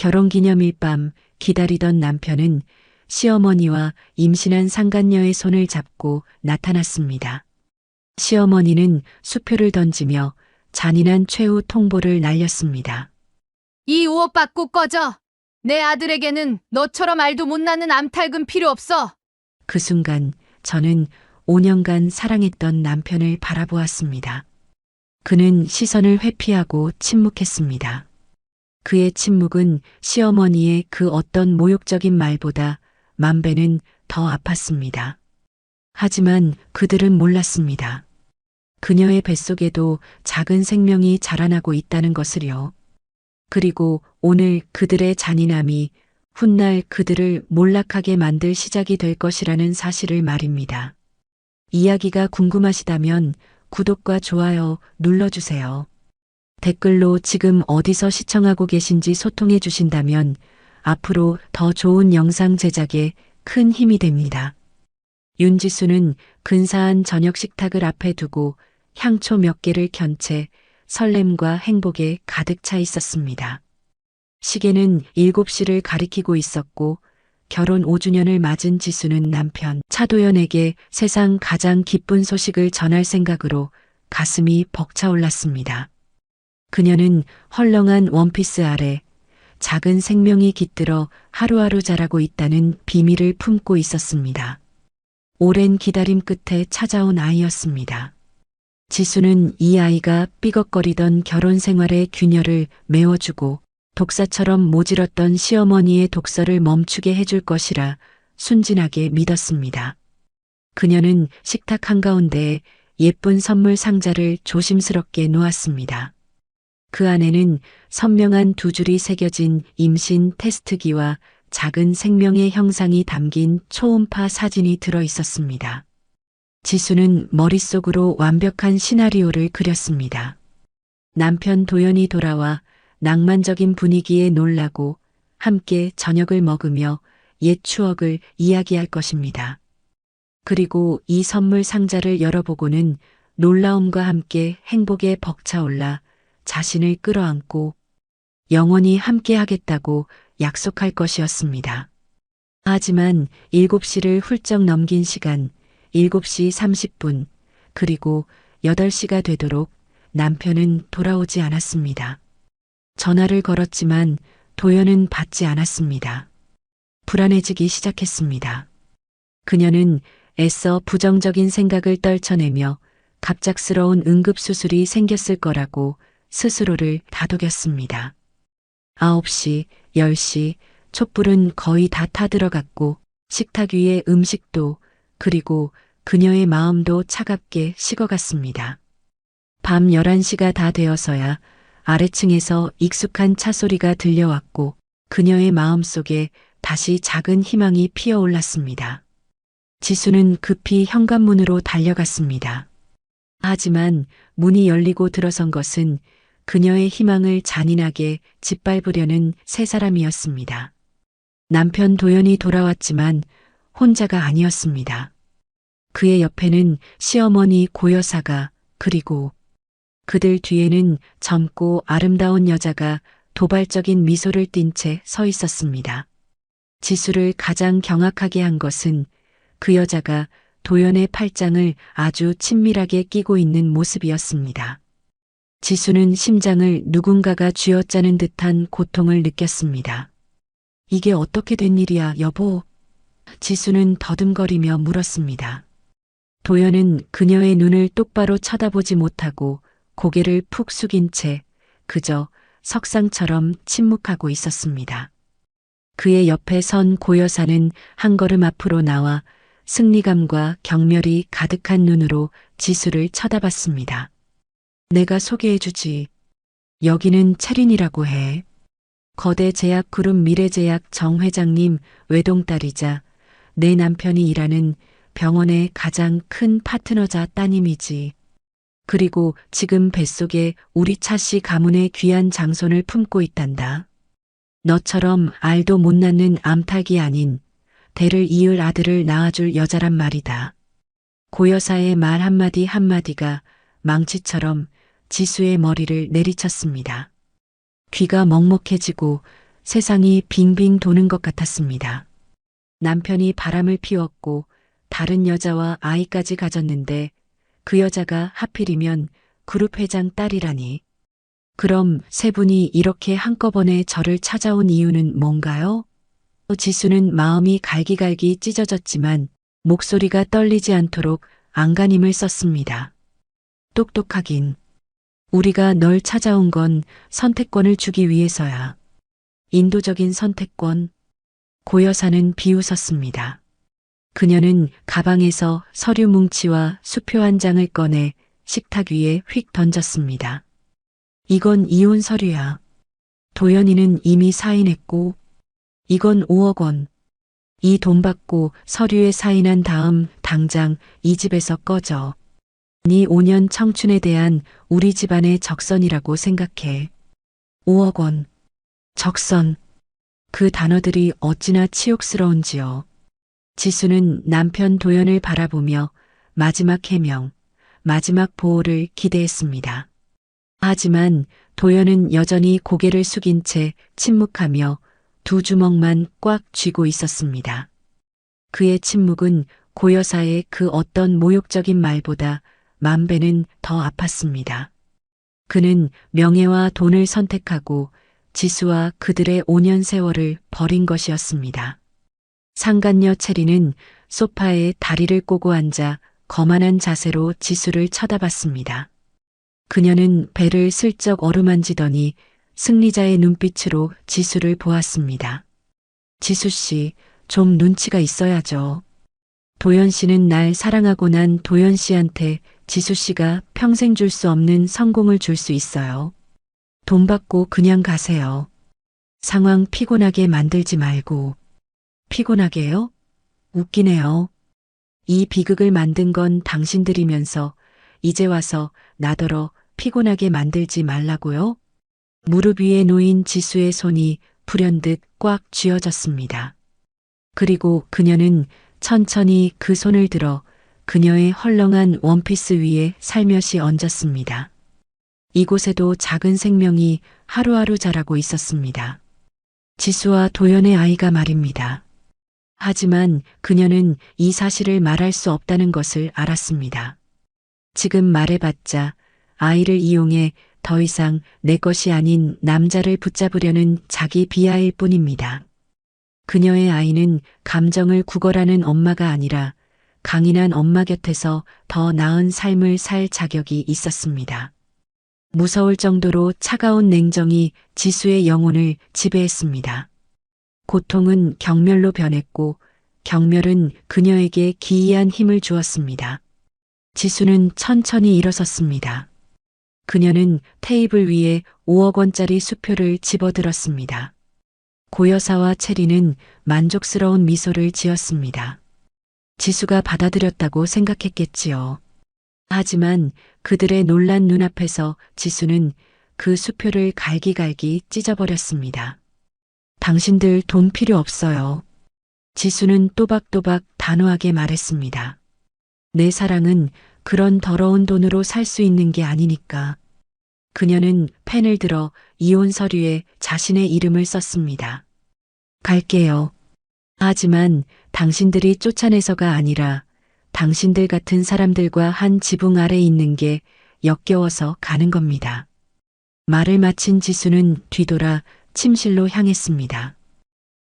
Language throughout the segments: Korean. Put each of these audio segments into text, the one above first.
결혼기념일 밤 기다리던 남편은 시어머니와 임신한 상간녀의 손을 잡고 나타났습니다. 시어머니는 수표를 던지며 잔인한 최후 통보를 날렸습니다. 이 옷 받고 꺼져. 내 아들에게는 너처럼 알도 못 낳는 암탉은 필요 없어. 그 순간 저는 5년간 사랑했던 남편을 바라보았습니다. 그는 시선을 회피하고 침묵했습니다. 그의 침묵은 시어머니의 그 어떤 모욕적인 말보다 만 배는 더 아팠습니다. 하지만 그들은 몰랐습니다. 그녀의 뱃속에도 작은 생명이 자라나고 있다는 것을요. 그리고 오늘 그들의 잔인함이 훗날 그들을 몰락하게 만들 시작이 될 것이라는 사실을 말입니다. 이야기가 궁금하시다면 구독과 좋아요 눌러주세요. 댓글로 지금 어디서 시청하고 계신지 소통해 주신다면 앞으로 더 좋은 영상 제작에 큰 힘이 됩니다. 윤지수는 근사한 저녁 식탁을 앞에 두고 향초 몇 개를 켠 채 설렘과 행복에 가득 차 있었습니다. 시계는 7시를 가리키고 있었고 결혼 5주년을 맞은 지수는 남편 차도연에게 세상 가장 기쁜 소식을 전할 생각으로 가슴이 벅차올랐습니다. 그녀는 헐렁한 원피스 아래 작은 생명이 깃들어 하루하루 자라고 있다는 비밀을 품고 있었습니다. 오랜 기다림 끝에 찾아온 아이였습니다. 지수는 이 아이가 삐걱거리던 결혼 생활의 균열을 메워주고 독사처럼 모질었던 시어머니의 독서를 멈추게 해줄 것이라 순진하게 믿었습니다. 그녀는 식탁 한가운데에 예쁜 선물 상자를 조심스럽게 놓았습니다. 그 안에는 선명한 2줄이 새겨진 임신 테스트기와 작은 생명의 형상이 담긴 초음파 사진이 들어 있었습니다. 지수는 머릿속으로 완벽한 시나리오를 그렸습니다. 남편 도연이 돌아와 낭만적인 분위기에 놀라고 함께 저녁을 먹으며 옛 추억을 이야기할 것입니다. 그리고 이 선물 상자를 열어보고는 놀라움과 함께 행복에 벅차올라 자신을 끌어안고 영원히 함께 하겠다고 약속할 것이었습니다. 하지만 7시를 훌쩍 넘긴 시간, 7시 30분, 그리고 8시가 되도록 남편은 돌아오지 않았습니다. 전화를 걸었지만 도연은 받지 않았습니다. 불안해지기 시작했습니다. 그녀는 애써 부정적인 생각을 떨쳐내며 갑작스러운 응급수술이 생겼을 거라고 스스로를 다독였습니다. 9시, 10시, 촛불은 거의 다 타들어갔고 식탁 위의 음식도 그리고 그녀의 마음도 차갑게 식어갔습니다. 밤 11시가 다 되어서야 아래층에서 익숙한 차 소리가 들려왔고 그녀의 마음속에 다시 작은 희망이 피어올랐습니다. 지수는 급히 현관문으로 달려갔습니다. 하지만 문이 열리고 들어선 것은 그녀의 희망을 잔인하게 짓밟으려는 세 사람이었습니다. 남편 도연이 돌아왔지만 혼자가 아니었습니다. 그의 옆에는 시어머니 고여사가 그리고 그들 뒤에는 젊고 아름다운 여자가 도발적인 미소를 띤 채 서 있었습니다. 지수를 가장 경악하게 한 것은 그 여자가 도연의 팔짱을 아주 친밀하게 끼고 있는 모습이었습니다. 지수는 심장을 누군가가 쥐어짜는 듯한 고통을 느꼈습니다. 이게 어떻게 된 일이야, 여보? 지수는 더듬거리며 물었습니다. 도연은 그녀의 눈을 똑바로 쳐다보지 못하고 고개를 푹 숙인 채 그저 석상처럼 침묵하고 있었습니다. 그의 옆에 선 고여사는 한 걸음 앞으로 나와 승리감과 경멸이 가득한 눈으로 지수를 쳐다봤습니다. 내가 소개해주지. 여기는 체린이라고 해. 거대 제약 그룹 미래제약 정 회장님 외동딸이자 내 남편이 일하는 병원의 가장 큰 파트너자 따님이지. 그리고 지금 뱃속에 우리 차씨 가문의 귀한 장손을 품고 있단다. 너처럼 알도 못 낳는 암탉이 아닌 대를 이을 아들을 낳아줄 여자란 말이다. 고여사의 말 한마디 한마디가 망치처럼 지수의 머리를 내리쳤습니다. 귀가 먹먹해지고 세상이 빙빙 도는 것 같았습니다. 남편이 바람을 피웠고 다른 여자와 아이까지 가졌는데 그 여자가 하필이면 그룹 회장 딸이라니. 그럼 세 분이 이렇게 한꺼번에 저를 찾아온 이유는 뭔가요? 지수는 마음이 갈기갈기 찢어졌지만 목소리가 떨리지 않도록 안간힘을 썼습니다. 똑똑하긴. 우리가 널 찾아온 건 선택권을 주기 위해서야. 인도적인 선택권. 고 여사는 비웃었습니다. 그녀는 가방에서 서류 뭉치와 수표 한 장을 꺼내 식탁 위에 휙 던졌습니다. 이건 이혼 서류야. 도연이는 이미 사인했고, 이건 5억 원. 이 돈 받고 서류에 사인한 다음 당장 이 집에서 꺼져. 네 5년 청춘에 대한 우리 집안의 적선이라고 생각해. 5억 원. 적선. 그 단어들이 어찌나 치욕스러운지요. 지수는 남편 도연을 바라보며 마지막 해명, 마지막 보호를 기대했습니다. 하지만 도연은 여전히 고개를 숙인 채 침묵하며 두 주먹만 꽉 쥐고 있었습니다. 그의 침묵은 고 여사의 그 어떤 모욕적인 말보다 만 배는 더 아팠습니다. 그는 명예와 돈을 선택하고 지수와 그들의 5년 세월을 버린 것이었습니다. 상간녀 체리는 소파에 다리를 꼬고 앉아 거만한 자세로 지수를 쳐다봤습니다. 그녀는 배를 슬쩍 어루만지더니 승리자의 눈빛으로 지수를 보았습니다. 지수 씨, 좀 눈치가 있어야죠. 도연 씨는 날 사랑하고 난 도연 씨한테 지수 씨가 평생 줄 수 없는 성공을 줄 수 있어요. 돈 받고 그냥 가세요. 상황 피곤하게 만들지 말고. 피곤하게요? 웃기네요. 이 비극을 만든 건 당신들이면서 이제 와서 나더러 피곤하게 만들지 말라고요? 무릎 위에 놓인 지수의 손이 불현듯 꽉 쥐어졌습니다. 그리고 그녀는 천천히 그 손을 들어 그녀의 헐렁한 원피스 위에 살며시 얹었습니다. 이곳에도 작은 생명이 하루하루 자라고 있었습니다. 지수와 도연의 아이가 말입니다. 하지만 그녀는 이 사실을 말할 수 없다는 것을 알았습니다. 지금 말해봤자 아이를 이용해 더 이상 내 것이 아닌 남자를 붙잡으려는 자기 비하일 뿐입니다. 그녀의 아이는 감정을 구걸하는 엄마가 아니라 강인한 엄마 곁에서 더 나은 삶을 살 자격이 있었습니다. 무서울 정도로 차가운 냉정이 지수의 영혼을 지배했습니다. 고통은 경멸로 변했고 경멸은 그녀에게 기이한 힘을 주었습니다. 지수는 천천히 일어섰습니다. 그녀는 테이블 위에 5억 원짜리 수표를 집어들었습니다. 고 여사와 체리는 만족스러운 미소를 지었습니다. 지수가 받아들였다고 생각했겠지요. 하지만 그들의 놀란 눈앞에서 지수는 그 수표를 갈기갈기 찢어버렸습니다. 당신들 돈 필요 없어요. 지수는 또박또박 단호하게 말했습니다. 내 사랑은 그런 더러운 돈으로 살 수 있는 게 아니니까. 그녀는 펜을 들어 이혼 서류에 자신의 이름을 썼습니다. 갈게요. 하지만 당신들이 쫓아내서가 아니라 당신들 같은 사람들과 한 지붕 아래 있는 게 역겨워서 가는 겁니다. 말을 마친 지수는 뒤돌아 침실로 향했습니다.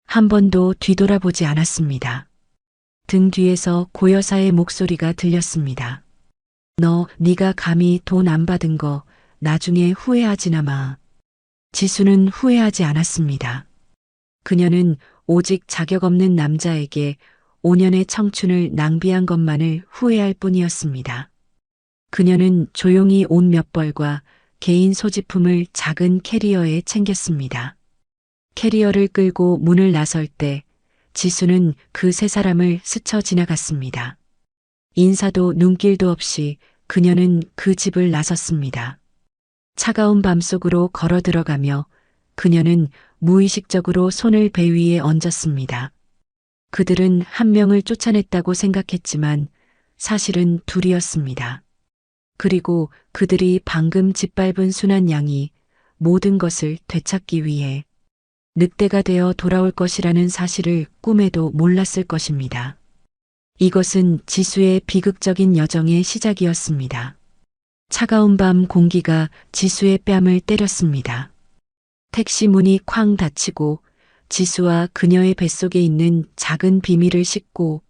한 번도 뒤돌아보지 않았습니다. 등 뒤에서 고 여사의 목소리가 들렸습니다. 네가 감히 돈 안 받은 거 나중에 후회하지나 마. 지수는 후회하지 않았습니다. 그녀는 오직 자격 없는 남자에게 5년의 청춘을 낭비한 것만을 후회할 뿐이었습니다. 그녀는 조용히 옷 몇 벌과 개인 소지품을 작은 캐리어에 챙겼습니다. 캐리어를 끌고 문을 나설 때 지수는 그 세 사람을 스쳐 지나갔습니다. 인사도 눈길도 없이 그녀는 그 집을 나섰습니다. 차가운 밤속으로 걸어 들어가며 그녀는 무의식적으로 손을 배 위에 얹었습니다. 그들은 한 명을 쫓아냈다고 생각했지만 사실은 둘이었습니다. 그리고 그들이 방금 짓밟은 순한 양이 모든 것을 되찾기 위해 늑대가 되어 돌아올 것이라는 사실을 꿈에도 몰랐을 것입니다. 이것은 지수의 비극적인 여정의 시작이었습니다. 차가운 밤 공기가 지수의 뺨을 때렸습니다. 택시 문이 쾅 닫히고 지수와 그녀의 뱃속에 있는 작은 비밀을 싣고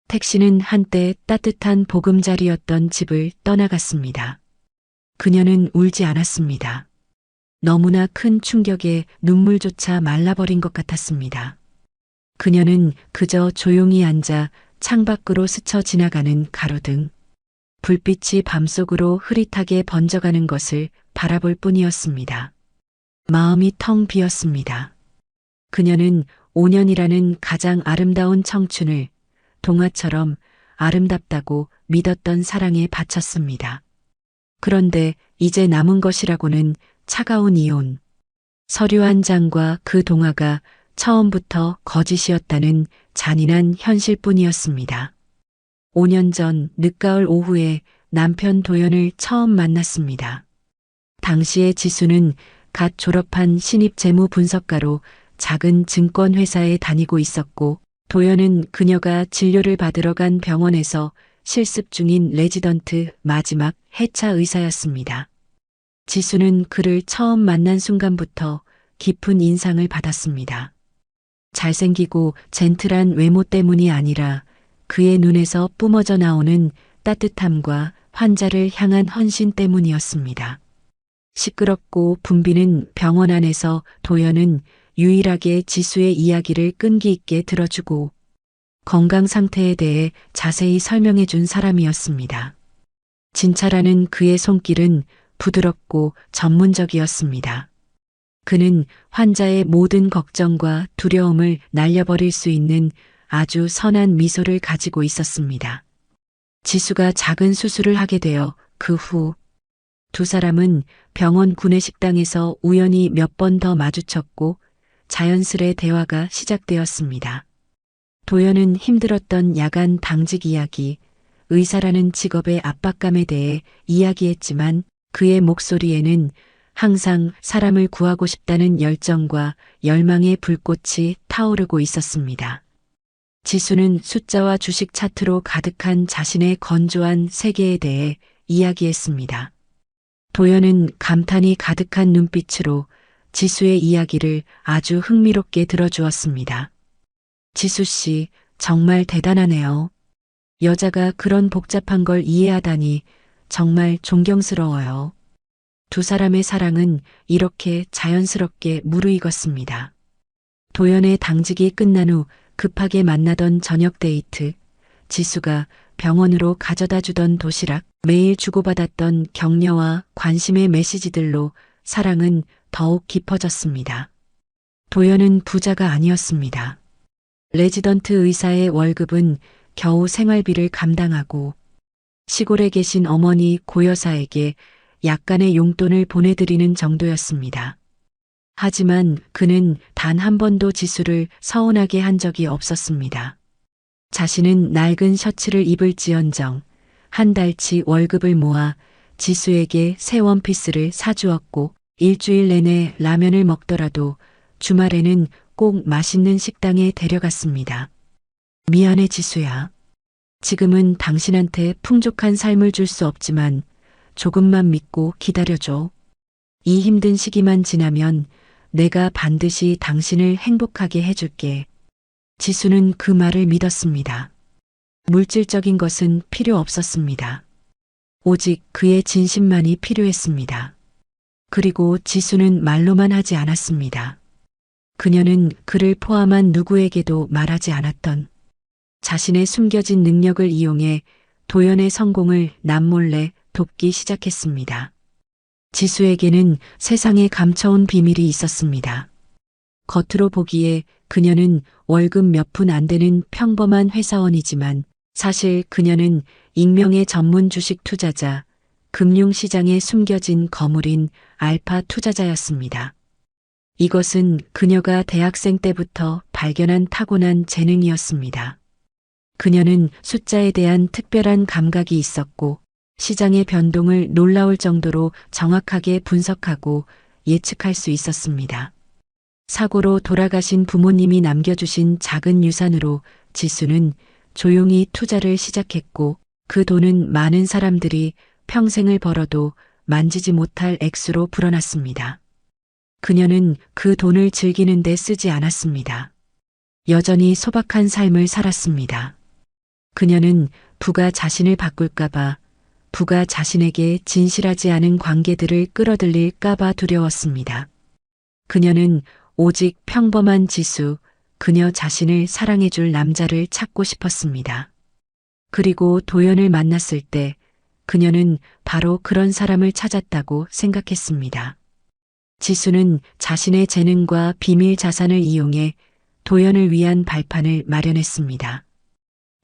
택시는 한때 따뜻한 보금자리였던 집을 떠나갔습니다. 그녀는 울지 않았습니다. 너무나 큰 충격에 눈물조차 말라버린 것 같았습니다. 그녀는 그저 조용히 앉아 창밖으로 스쳐 지나가는 가로등, 불빛이 밤속으로 흐릿하게 번져가는 것을 바라볼 뿐이었습니다. 마음이 텅 비었습니다. 그녀는 5년이라는 가장 아름다운 청춘을 동화처럼 아름답다고 믿었던 사랑에 바쳤습니다. 그런데 이제 남은 것이라고는 차가운 이혼, 서류 한 장과 그 동화가 처음부터 거짓이었다는 잔인한 현실뿐이었습니다. 5년 전 늦가을 오후에 남편 도연을 처음 만났습니다. 당시에 지수는 갓 졸업한 신입 재무 분석가로 작은 증권회사에 다니고 있었고 도연은 그녀가 진료를 받으러 간 병원에서 실습 중인 레지던트 마지막 해차 의사였습니다. 지수는 그를 처음 만난 순간부터 깊은 인상을 받았습니다. 잘생기고 젠틀한 외모 때문이 아니라 그의 눈에서 뿜어져 나오는 따뜻함과 환자를 향한 헌신 때문이었습니다. 시끄럽고 붐비는 병원 안에서 도연은 유일하게 지수의 이야기를 끈기 있게 들어주고 건강 상태에 대해 자세히 설명해 준 사람이었습니다. 진찰하는 그의 손길은 부드럽고 전문적이었습니다. 그는 환자의 모든 걱정과 두려움을 날려버릴 수 있는 아주 선한 미소를 가지고 있었습니다. 지수가 작은 수술을 하게 되어 그 후 두 사람은 병원 구내식당에서 우연히 몇 번 더 마주쳤고 자연스레 대화가 시작되었습니다. 도연은 힘들었던 야간 당직 이야기, 의사라는 직업의 압박감에 대해 이야기했지만 그의 목소리에는 항상 사람을 구하고 싶다는 열정과 열망의 불꽃이 타오르고 있었습니다. 지수는 숫자와 주식 차트로 가득한 자신의 건조한 세계에 대해 이야기했습니다. 도연은 감탄이 가득한 눈빛으로 지수의 이야기를 아주 흥미롭게 들어주었습니다. 지수 씨, 정말 대단하네요. 여자가 그런 복잡한 걸 이해하다니 정말 존경스러워요. 두 사람의 사랑은 이렇게 자연스럽게 무르익었습니다. 도연의 당직이 끝난 후 급하게 만나던 저녁 데이트, 지수가 병원으로 가져다 주던 도시락, 매일 주고받았던 격려와 관심의 메시지들로 사랑은 더욱 깊어졌습니다. 도연은 부자가 아니었습니다. 레지던트 의사의 월급은 겨우 생활비를 감당하고 시골에 계신 어머니 고여사에게 약간의 용돈을 보내드리는 정도였습니다. 하지만 그는 단 한 번도 지수를 서운하게 한 적이 없었습니다. 자신은 낡은 셔츠를 입을지언정 한 달치 월급을 모아 지수에게 새 원피스를 사주었고 일주일 내내 라면을 먹더라도 주말에는 꼭 맛있는 식당에 데려갔습니다. 미안해 지수야. 지금은 당신한테 풍족한 삶을 줄 수 없지만 조금만 믿고 기다려줘. 이 힘든 시기만 지나면 내가 반드시 당신을 행복하게 해줄게. 지수는 그 말을 믿었습니다. 물질적인 것은 필요 없었습니다. 오직 그의 진심만이 필요했습니다. 그리고 지수는 말로만 하지 않았습니다. 그녀는 그를 포함한 누구에게도 말하지 않았던 자신의 숨겨진 능력을 이용해 도연의 성공을 남몰래 돕기 시작했습니다. 지수에게는 세상에 감춰온 비밀이 있었습니다. 겉으로 보기에 그녀는 월급 몇 푼 안 되는 평범한 회사원이지만 사실 그녀는 익명의 전문 주식 투자자, 금융시장에 숨겨진 거물인 알파 투자자였습니다. 이것은 그녀가 대학생 때부터 발견한 타고난 재능이었습니다. 그녀는 숫자에 대한 특별한 감각이 있었고 시장의 변동을 놀라울 정도로 정확하게 분석하고 예측할 수 있었습니다. 사고로 돌아가신 부모님이 남겨주신 작은 유산으로 지수는 조용히 투자를 시작했고 그 돈은 많은 사람들이 평생을 벌어도 만지지 못할 액수로 불어났습니다. 그녀는 그 돈을 즐기는 데 쓰지 않았습니다. 여전히 소박한 삶을 살았습니다. 그녀는 부가 자신을 바꿀까봐, 부가 자신에게 진실하지 않은 관계들을 끌어들일까봐 두려웠습니다. 그녀는 오직 평범한 지수, 그녀 자신을 사랑해줄 남자를 찾고 싶었습니다. 그리고 도연을 만났을 때 그녀는 바로 그런 사람을 찾았다고 생각했습니다. 지수는 자신의 재능과 비밀 자산을 이용해 도연을 위한 발판을 마련했습니다.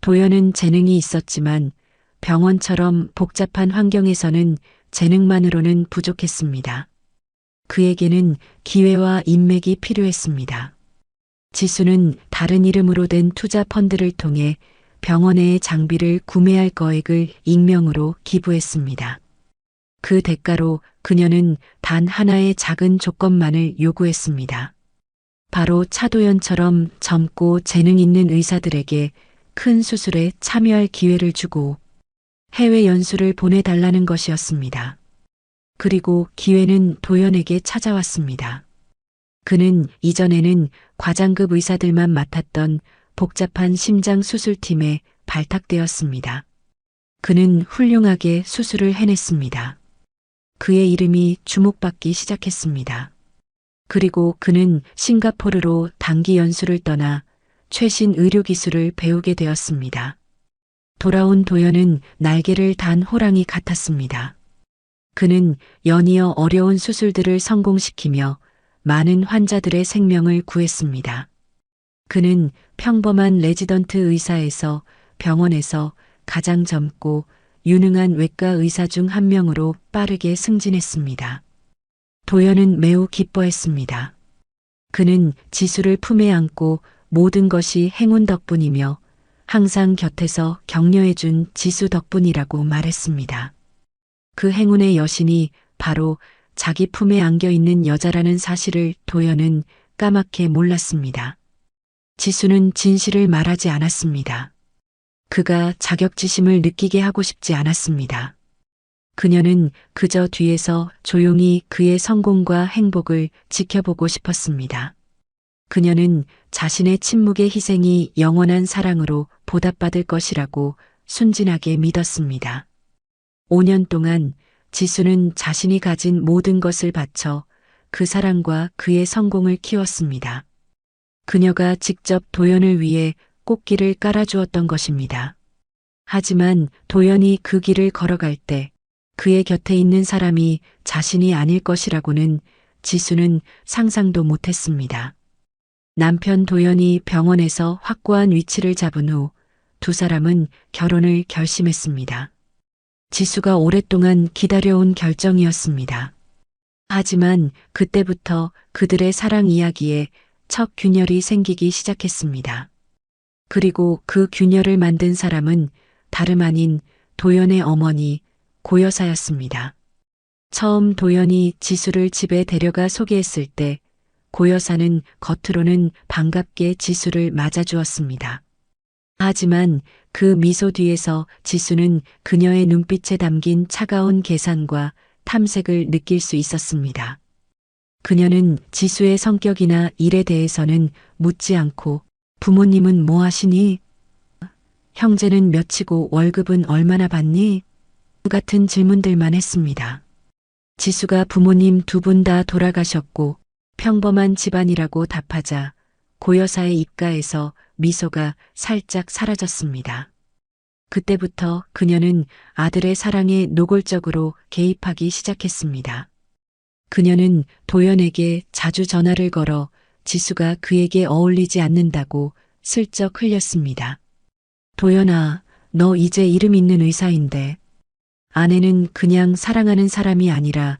도연은 재능이 있었지만 병원처럼 복잡한 환경에서는 재능만으로는 부족했습니다. 그에게는 기회와 인맥이 필요했습니다. 지수는 다른 이름으로 된 투자 펀드를 통해 병원의 장비를 구매할 거액을 익명으로 기부했습니다. 그 대가로 그녀는 단 하나의 작은 조건만을 요구했습니다. 바로 차도연처럼 젊고 재능 있는 의사들에게 큰 수술에 참여할 기회를 주고 해외 연수를 보내달라는 것이었습니다. 그리고 기회는 도연에게 찾아왔습니다. 그는 이전에는 과장급 의사들만 맡았던 복잡한 심장 수술팀에 발탁되었습니다. 그는 훌륭하게 수술을 해냈습니다. 그의 이름이 주목받기 시작했습니다. 그리고 그는 싱가포르로 단기 연수를 떠나 최신 의료기술을 배우게 되었습니다. 돌아온 도연은 날개를 단 호랑이 같았습니다. 그는 연이어 어려운 수술들을 성공시키며 많은 환자들의 생명을 구했습니다. 그는 평범한 레지던트 의사에서 병원에서 가장 젊고 유능한 외과 의사 중 한 명으로 빠르게 승진했습니다. 도연은 매우 기뻐했습니다. 그는 지수를 품에 안고 모든 것이 행운 덕분이며 항상 곁에서 격려해준 지수 덕분이라고 말했습니다. 그 행운의 여신이 바로 자기 품에 안겨 있는 여자라는 사실을 도연은 까맣게 몰랐습니다. 지수는 진실을 말하지 않았습니다. 그가 자격지심을 느끼게 하고 싶지 않았습니다. 그녀는 그저 뒤에서 조용히 그의 성공과 행복을 지켜보고 싶었습니다. 그녀는 자신의 침묵의 희생이 영원한 사랑으로 보답받을 것이라고 순진하게 믿었습니다. 5년 동안 지수는 자신이 가진 모든 것을 바쳐 그 사랑과 그의 성공을 키웠습니다. 그녀가 직접 도연을 위해 꽃길을 깔아주었던 것입니다. 하지만 도연이 그 길을 걸어갈 때 그의 곁에 있는 사람이 자신이 아닐 것이라고는 지수는 상상도 못했습니다. 남편 도연이 병원에서 확고한 위치를 잡은 후 두 사람은 결혼을 결심했습니다. 지수가 오랫동안 기다려온 결정이었습니다. 하지만 그때부터 그들의 사랑 이야기에 첫 균열이 생기기 시작했습니다. 그리고 그 균열을 만든 사람은 다름 아닌 도연의 어머니 고여사였습니다. 처음 도연이 지수를 집에 데려가 소개했을 때 고여사는 겉으로는 반갑게 지수를 맞아주었습니다. 하지만 그 미소 뒤에서 지수는 그녀의 눈빛에 담긴 차가운 계산과 탐색을 느낄 수 있었습니다. 그녀는 지수의 성격이나 일에 대해서는 묻지 않고 부모님은 뭐 하시니? 형제는 몇이고 월급은 얼마나 받니? 같은 질문들만 했습니다. 지수가 부모님 두 분 다 돌아가셨고 평범한 집안이라고 답하자 고여사의 입가에서 미소가 살짝 사라졌습니다. 그때부터 그녀는 아들의 사랑에 노골적으로 개입하기 시작했습니다. 그녀는 도연에게 자주 전화를 걸어 지수가 그에게 어울리지 않는다고 슬쩍 흘렸습니다. 도연아, 너 이제 이름 있는 의사인데. 아내는 그냥 사랑하는 사람이 아니라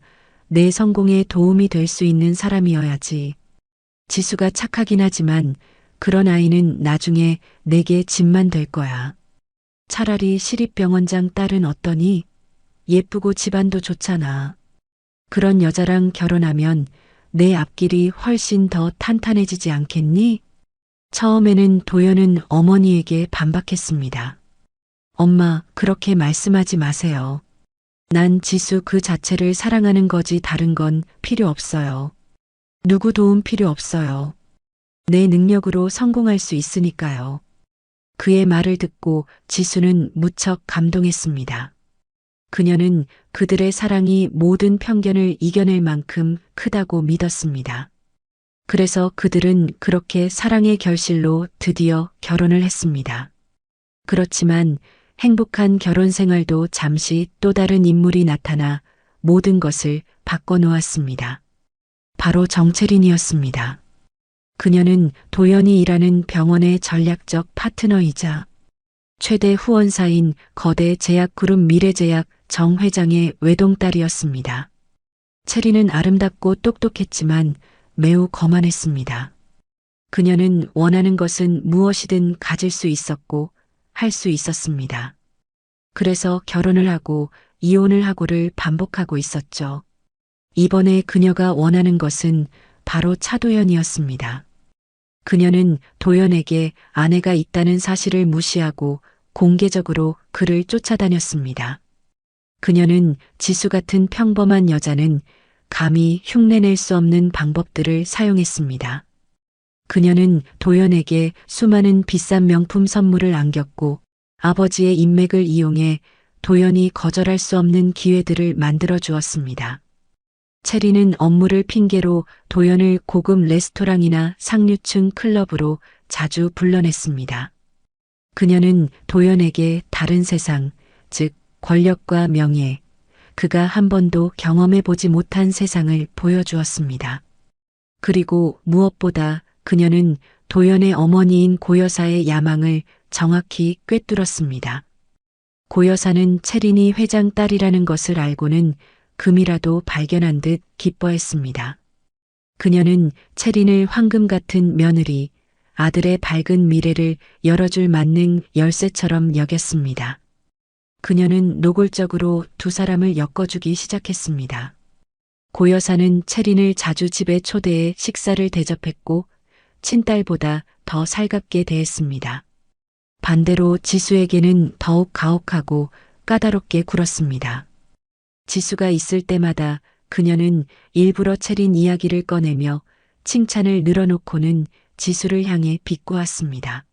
내 성공에 도움이 될 수 있는 사람이어야지. 지수가 착하긴 하지만 그런 아이는 나중에 내게 짐만 될 거야. 차라리 시립병원장 딸은 어떠니? 예쁘고 집안도 좋잖아. 그런 여자랑 결혼하면 내 앞길이 훨씬 더 탄탄해지지 않겠니? 처음에는 도연은 어머니에게 반박했습니다. 엄마, 그렇게 말씀하지 마세요. 난 지수 그 자체를 사랑하는 거지 다른 건 필요 없어요. 누구 도움 필요 없어요. 내 능력으로 성공할 수 있으니까요. 그의 말을 듣고 지수는 무척 감동했습니다. 그녀는 그들의 사랑이 모든 편견을 이겨낼 만큼 크다고 믿었습니다. 그래서 그들은 그렇게 사랑의 결실로 드디어 결혼을 했습니다. 그렇지만 행복한 결혼 생활도 잠시 또 다른 인물이 나타나 모든 것을 바꿔놓았습니다. 바로 정채린이었습니다. 그녀는 도연이 일하는 병원의 전략적 파트너이자 최대 후원사인 거대 제약그룹 미래제약 정 회장의 외동딸이었습니다. 채린은 아름답고 똑똑했지만 매우 거만했습니다. 그녀는 원하는 것은 무엇이든 가질 수 있었고 할 수 있었습니다. 그래서 결혼을 하고 이혼을 하고를 반복하고 있었죠. 이번에 그녀가 원하는 것은 바로 차도연이었습니다. 그녀는 도연에게 아내가 있다는 사실을 무시하고 공개적으로 그를 쫓아다녔습니다. 그녀는 지수 같은 평범한 여자는 감히 흉내낼 수 없는 방법들을 사용했습니다. 그녀는 도연에게 수많은 비싼 명품 선물을 안겼고 아버지의 인맥을 이용해 도연이 거절할 수 없는 기회들을 만들어 주었습니다. 채리는 업무를 핑계로 도연을 고급 레스토랑이나 상류층 클럽으로 자주 불러냈습니다. 그녀는 도연에게 다른 세상, 즉 권력과 명예, 그가 한 번도 경험해 보지 못한 세상을 보여주었습니다. 그리고 무엇보다 그녀는 도연의 어머니인 고여사의 야망을 정확히 꿰뚫었습니다. 고여사는 채린이 회장 딸이라는 것을 알고는 금이라도 발견한 듯 기뻐했습니다. 그녀는 채린을 황금 같은 며느리, 아들의 밝은 미래를 열어줄 만능 열쇠처럼 여겼습니다. 그녀는 노골적으로 두 사람을 엮어주기 시작했습니다. 고여사는 채린을 자주 집에 초대해 식사를 대접했고 친딸보다 더 살갑게 대했습니다. 반대로 지수에게는 더욱 가혹하고 까다롭게 굴었습니다. 지수가 있을 때마다 그녀는 일부러 채린 이야기를 꺼내며 칭찬을 늘어놓고는 지수를 향해 비꼬았습니다.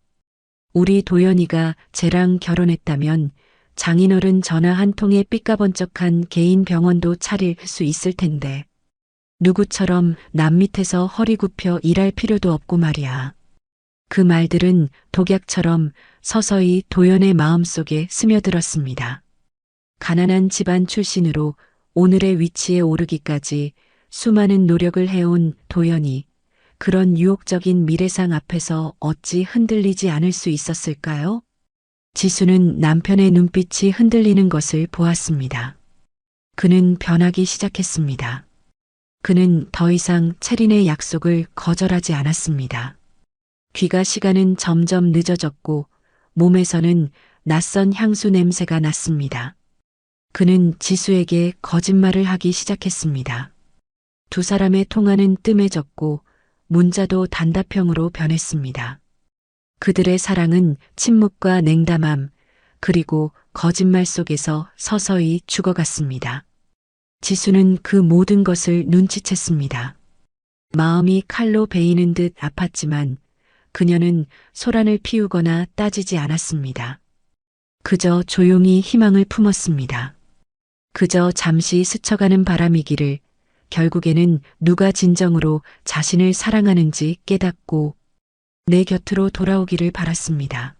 우리 도연이가 쟤랑 결혼했다면 장인어른 전화 한 통에 삐까번쩍한 개인 병원도 차릴 수 있을 텐데 누구처럼 남 밑에서 허리 굽혀 일할 필요도 없고 말이야. 그 말들은 독약처럼 서서히 도연의 마음속에 스며들었습니다. 가난한 집안 출신으로 오늘의 위치에 오르기까지 수많은 노력을 해온 도연이 그런 유혹적인 미래상 앞에서 어찌 흔들리지 않을 수 있었을까요? 지수는 남편의 눈빛이 흔들리는 것을 보았습니다. 그는 변하기 시작했습니다. 그는 더 이상 채린의 약속을 거절하지 않았습니다. 귀가 시간은 점점 늦어졌고 몸에서는 낯선 향수 냄새가 났습니다. 그는 지수에게 거짓말을 하기 시작했습니다. 두 사람의 통화는 뜸해졌고 문자도 단답형으로 변했습니다. 그들의 사랑은 침묵과 냉담함, 그리고 거짓말 속에서 서서히 죽어갔습니다. 지수는 그 모든 것을 눈치챘습니다. 마음이 칼로 베이는 듯 아팠지만 그녀는 소란을 피우거나 따지지 않았습니다. 그저 조용히 희망을 품었습니다. 그저 잠시 스쳐가는 바람이기를 결국에는 누가 진정으로 자신을 사랑하는지 깨닫고 내 곁으로 돌아오기를 바랐습니다.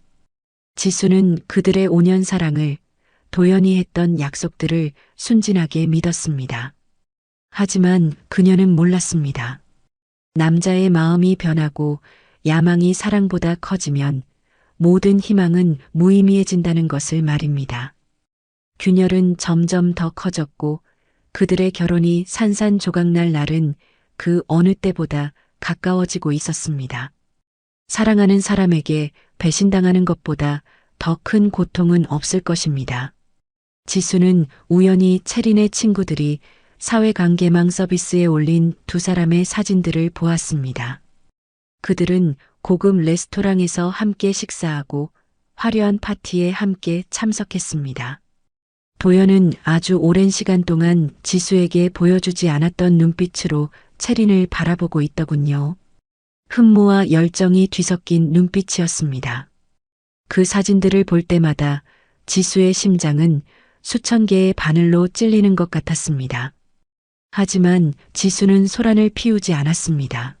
지수는 그들의 5년 사랑을, 도연이 했던 약속들을 순진하게 믿었습니다. 하지만 그녀는 몰랐습니다. 남자의 마음이 변하고 야망이 사랑보다 커지면 모든 희망은 무의미해진다는 것을 말입니다. 균열은 점점 더 커졌고 그들의 결혼이 산산조각날 날은 그 어느 때보다 가까워지고 있었습니다. 사랑하는 사람에게 배신당하는 것보다 더 큰 고통은 없을 것입니다. 지수는 우연히 채린의 친구들이 사회관계망 서비스에 올린 두 사람의 사진들을 보았습니다. 그들은 고급 레스토랑에서 함께 식사하고 화려한 파티에 함께 참석했습니다. 도연은 아주 오랜 시간 동안 지수에게 보여주지 않았던 눈빛으로 채린을 바라보고 있더군요. 흠모와 열정이 뒤섞인 눈빛이었습니다. 그 사진들을 볼 때마다 지수의 심장은 수천 개의 바늘로 찔리는 것 같았습니다. 하지만 지수는 소란을 피우지 않았습니다.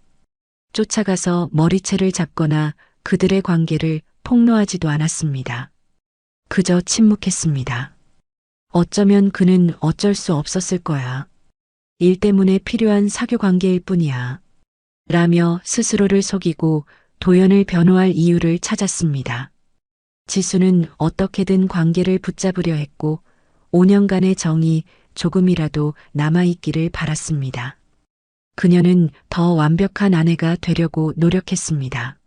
쫓아가서 머리채를 잡거나 그들의 관계를 폭로하지도 않았습니다. 그저 침묵했습니다. 어쩌면 그는 어쩔 수 없었을 거야. 일 때문에 필요한 사교 관계일 뿐이야. 라며 스스로를 속이고 도연을 변호할 이유를 찾았습니다. 지수는 어떻게든 관계를 붙잡으려 했고 5년간의 정이 조금이라도 남아있기를 바랐습니다. 그녀는 더 완벽한 아내가 되려고 노력했습니다.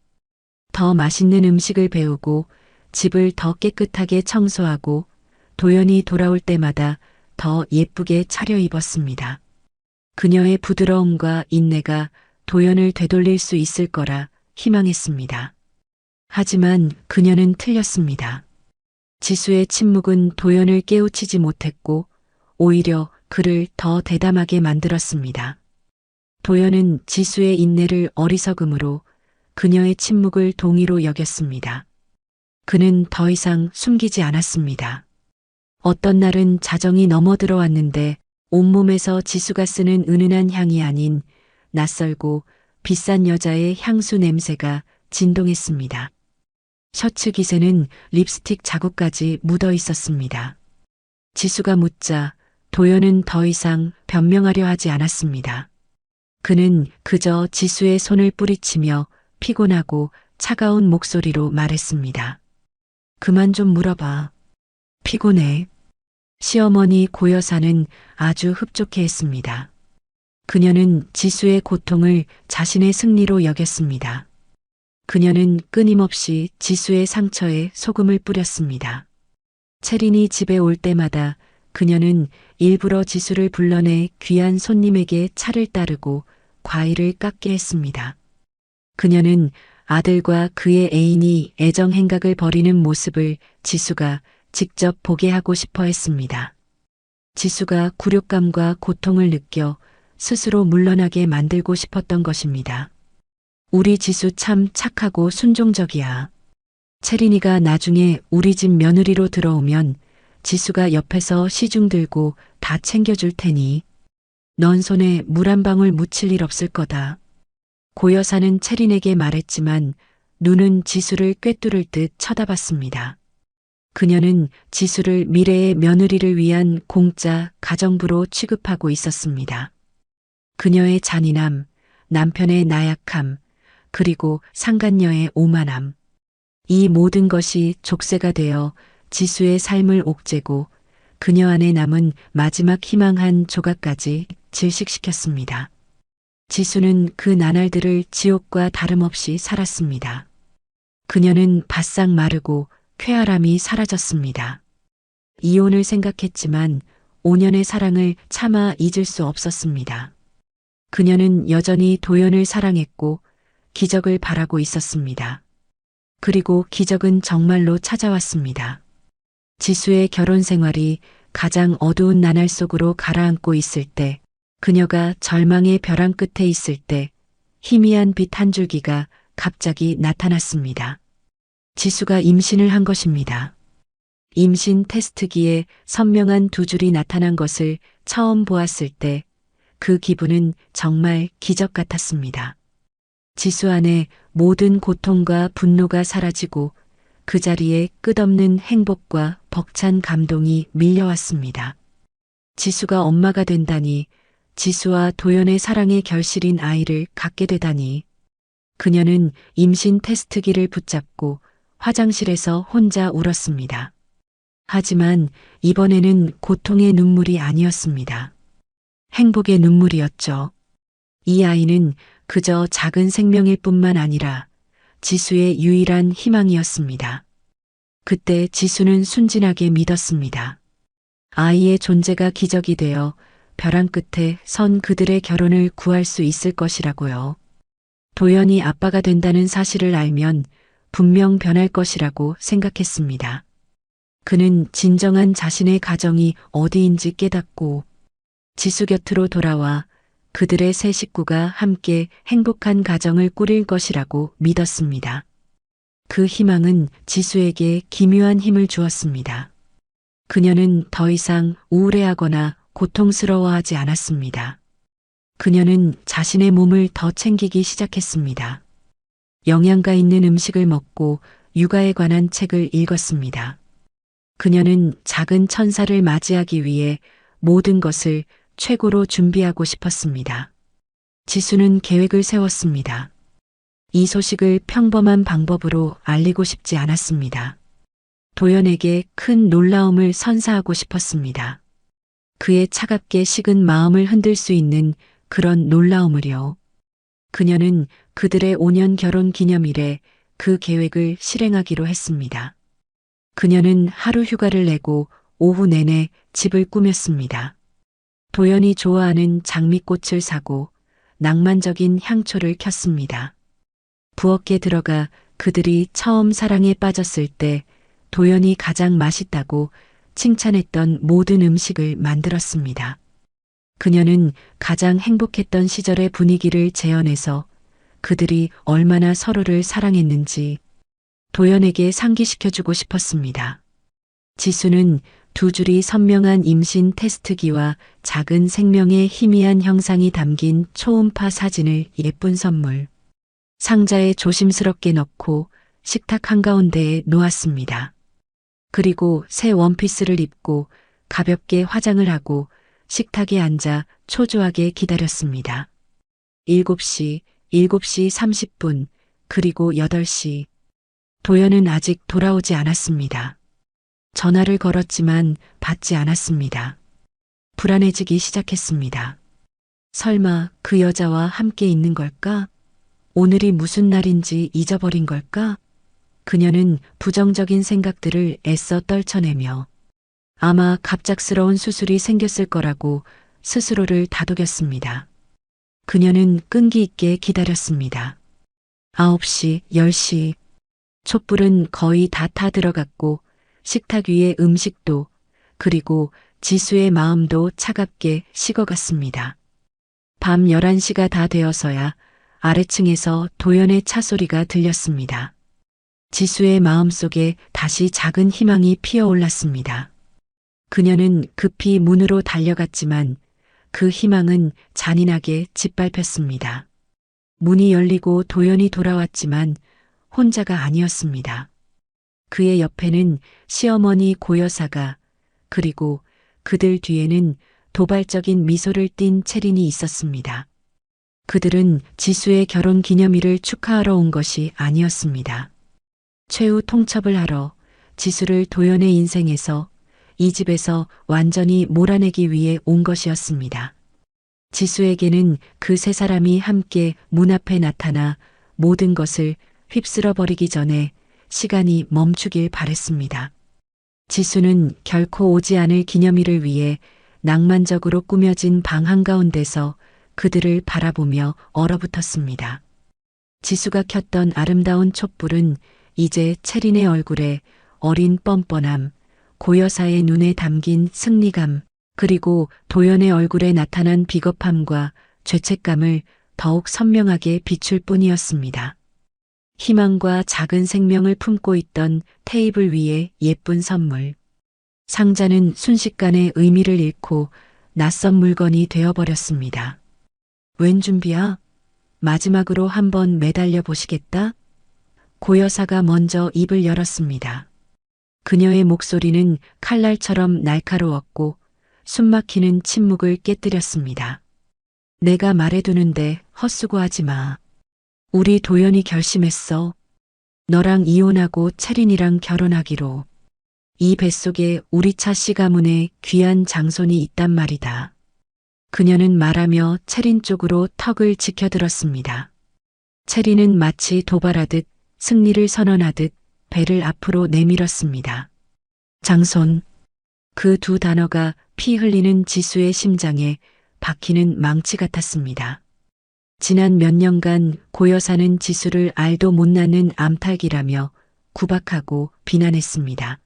더 맛있는 음식을 배우고 집을 더 깨끗하게 청소하고 도연이 돌아올 때마다 더 예쁘게 차려입었습니다. 그녀의 부드러움과 인내가 도연을 되돌릴 수 있을 거라 희망했습니다. 하지만 그녀는 틀렸습니다. 지수의 침묵은 도연을 깨우치지 못했고 오히려 그를 더 대담하게 만들었습니다. 도연은 지수의 인내를 어리석음으로 그녀의 침묵을 동의로 여겼습니다. 그는 더 이상 숨기지 않았습니다. 어떤 날은 자정이 넘어들어왔는데 온몸에서 지수가 쓰는 은은한 향이 아닌 낯설고 비싼 여자의 향수 냄새가 진동했습니다. 셔츠 깃에는 립스틱 자국까지 묻어 있었습니다. 지수가 묻자 도연은 더 이상 변명하려 하지 않았습니다. 그는 그저 지수의 손을 뿌리치며 피곤하고 차가운 목소리로 말했습니다. 그만 좀 물어봐. 피곤해. 시어머니 고여사는 아주 흡족해 했습니다. 그녀는 지수의 고통을 자신의 승리로 여겼습니다. 그녀는 끊임없이 지수의 상처에 소금을 뿌렸습니다. 채린이 집에 올 때마다 그녀는 일부러 지수를 불러내 귀한 손님에게 차를 따르고 과일을 깎게 했습니다. 그녀는 아들과 그의 애인이 애정 행각을 벌이는 모습을 지수가 직접 보게 하고 싶어 했습니다. 지수가 굴욕감과 고통을 느껴 스스로 물러나게 만들고 싶었던 것입니다. 우리 지수 참 착하고 순종적이야. 채린이가 나중에 우리 집 며느리로 들어오면 지수가 옆에서 시중 들고 다 챙겨줄 테니 넌 손에 물 한 방울 묻힐 일 없을 거다. 고여사는 채린에게 말했지만 눈은 지수를 꿰뚫을 듯 쳐다봤습니다. 그녀는 지수를 미래의 며느리를 위한 공짜 가정부로 취급하고 있었습니다. 그녀의 잔인함, 남편의 나약함, 그리고 상간녀의 오만함. 이 모든 것이 족쇄가 되어 지수의 삶을 옥죄고 그녀 안에 남은 마지막 희망 한 조각까지 질식시켰습니다. 지수는 그 나날들을 지옥과 다름없이 살았습니다. 그녀는 바싹 마르고 쾌활함이 사라졌습니다. 이혼을 생각했지만 5년의 사랑을 차마 잊을 수 없었습니다. 그녀는 여전히 도연을 사랑했고 기적을 바라고 있었습니다. 그리고 기적은 정말로 찾아왔습니다. 지수의 결혼 생활이 가장 어두운 나날 속으로 가라앉고 있을 때, 그녀가 절망의 벼랑 끝에 있을 때 희미한 빛 한 줄기가 갑자기 나타났습니다. 지수가 임신을 한 것입니다. 임신 테스트기에 선명한 두 줄이 나타난 것을 처음 보았을 때 그 기분은 정말 기적 같았습니다. 지수 안에 모든 고통과 분노가 사라지고 그 자리에 끝없는 행복과 벅찬 감동이 밀려왔습니다. 지수가 엄마가 된다니, 지수와 도연의 사랑의 결실인 아이를 갖게 되다니. 그녀는 임신 테스트기를 붙잡고 화장실에서 혼자 울었습니다. 하지만 이번에는 고통의 눈물이 아니었습니다. 행복의 눈물이었죠. 이 아이는 그저 작은 생명일 뿐만 아니라 지수의 유일한 희망이었습니다. 그때 지수는 순진하게 믿었습니다. 아이의 존재가 기적이 되어 벼랑 끝에 선 그들의 결혼을 구할 수 있을 것이라고요. 도연이 아빠가 된다는 사실을 알면 분명 변할 것이라고 생각했습니다. 그는 진정한 자신의 가정이 어디인지 깨닫고 지수 곁으로 돌아와 그들의 세 식구가 함께 행복한 가정을 꾸릴 것이라고 믿었습니다. 그 희망은 지수에게 기묘한 힘을 주었습니다. 그녀는 더 이상 우울해하거나 고통스러워하지 않았습니다. 그녀는 자신의 몸을 더 챙기기 시작했습니다. 영양가 있는 음식을 먹고 육아에 관한 책을 읽었습니다. 그녀는 작은 천사를 맞이하기 위해 모든 것을 최고로 준비하고 싶었습니다. 지수는 계획을 세웠습니다. 이 소식을 평범한 방법으로 알리고 싶지 않았습니다. 도연에게 큰 놀라움을 선사하고 싶었습니다. 그의 차갑게 식은 마음을 흔들 수 있는 그런 놀라움을요. 그녀는 그들의 5년 결혼 기념일에 그 계획을 실행하기로 했습니다. 그녀는 하루 휴가를 내고 오후 내내 집을 꾸몄습니다. 도연이 좋아하는 장미꽃을 사고 낭만적인 향초를 켰습니다. 부엌에 들어가 그들이 처음 사랑에 빠졌을 때 도연이 가장 맛있다고 칭찬했던 모든 음식을 만들었습니다. 그녀는 가장 행복했던 시절의 분위기를 재현해서 그들이 얼마나 서로를 사랑했는지 도연에게 상기시켜주고 싶었습니다. 지수는 두 줄이 선명한 임신 테스트기와 작은 생명의 희미한 형상이 담긴 초음파 사진을 예쁜 선물 상자에 조심스럽게 넣고 식탁 한가운데에 놓았습니다. 그리고 새 원피스를 입고 가볍게 화장을 하고 식탁에 앉아 초조하게 기다렸습니다. 7시, 7시 30분, 그리고 8시. 도연은 아직 돌아오지 않았습니다. 전화를 걸었지만 받지 않았습니다. 불안해지기 시작했습니다. 설마 그 여자와 함께 있는 걸까? 오늘이 무슨 날인지 잊어버린 걸까? 그녀는 부정적인 생각들을 애써 떨쳐내며 아마 갑작스러운 수술이 생겼을 거라고 스스로를 다독였습니다. 그녀는 끈기 있게 기다렸습니다. 9시, 10시. 촛불은 거의 다 타 들어갔고 식탁 위의 음식도 그리고 지수의 마음도 차갑게 식어갔습니다. 밤 11시가 다 되어서야 아래층에서 도연의 차 소리가 들렸습니다. 지수의 마음속에 다시 작은 희망이 피어올랐습니다. 그녀는 급히 문으로 달려갔지만 그 희망은 잔인하게 짓밟혔습니다. 문이 열리고 도연이 돌아왔지만 혼자가 아니었습니다. 그의 옆에는 시어머니 고여사가 그리고 그들 뒤에는 도발적인 미소를 띤 채린이 있었습니다. 그들은 지수의 결혼 기념일을 축하하러 온 것이 아니었습니다. 최후 통첩을 하러 지수를 도연의 인생에서 이 집에서 완전히 몰아내기 위해 온 것이었습니다. 지수에게는 그 세 사람이 함께 문 앞에 나타나 모든 것을 휩쓸어 버리기 전에 시간이 멈추길 바랬습니다. 지수는 결코 오지 않을 기념일을 위해 낭만적으로 꾸며진 방 한가운데서 그들을 바라보며 얼어붙었습니다. 지수가 켰던 아름다운 촛불은 이제 채린의 얼굴에 어린 뻔뻔함, 고여사의 눈에 담긴 승리감, 그리고 도연의 얼굴에 나타난 비겁함과 죄책감을 더욱 선명하게 비출 뿐이었습니다. 희망과 작은 생명을 품고 있던 테이블 위에 예쁜 선물. 상자는 순식간에 의미를 잃고 낯선 물건이 되어버렸습니다. 웬 준비야? 마지막으로 한번 매달려 보시겠다? 고여사가 먼저 입을 열었습니다. 그녀의 목소리는 칼날처럼 날카로웠고 숨막히는 침묵을 깨뜨렸습니다. 내가 말해두는데 헛수고하지 마. 우리 도연이 결심했어. 너랑 이혼하고 채린이랑 결혼하기로. 이 뱃속에 우리 차 씨 가문의 귀한 장손이 있단 말이다. 그녀는 말하며 채린 쪽으로 턱을 지켜들었습니다. 채린은 마치 도발하듯 승리를 선언하듯 배를 앞으로 내밀었습니다. 장손. 그 두 단어가 피 흘리는 지수의 심장에 박히는 망치 같았습니다. 지난 몇 년간 고여사는 지수를 알도 못 낳는 암탉이라며 구박하고 비난했습니다.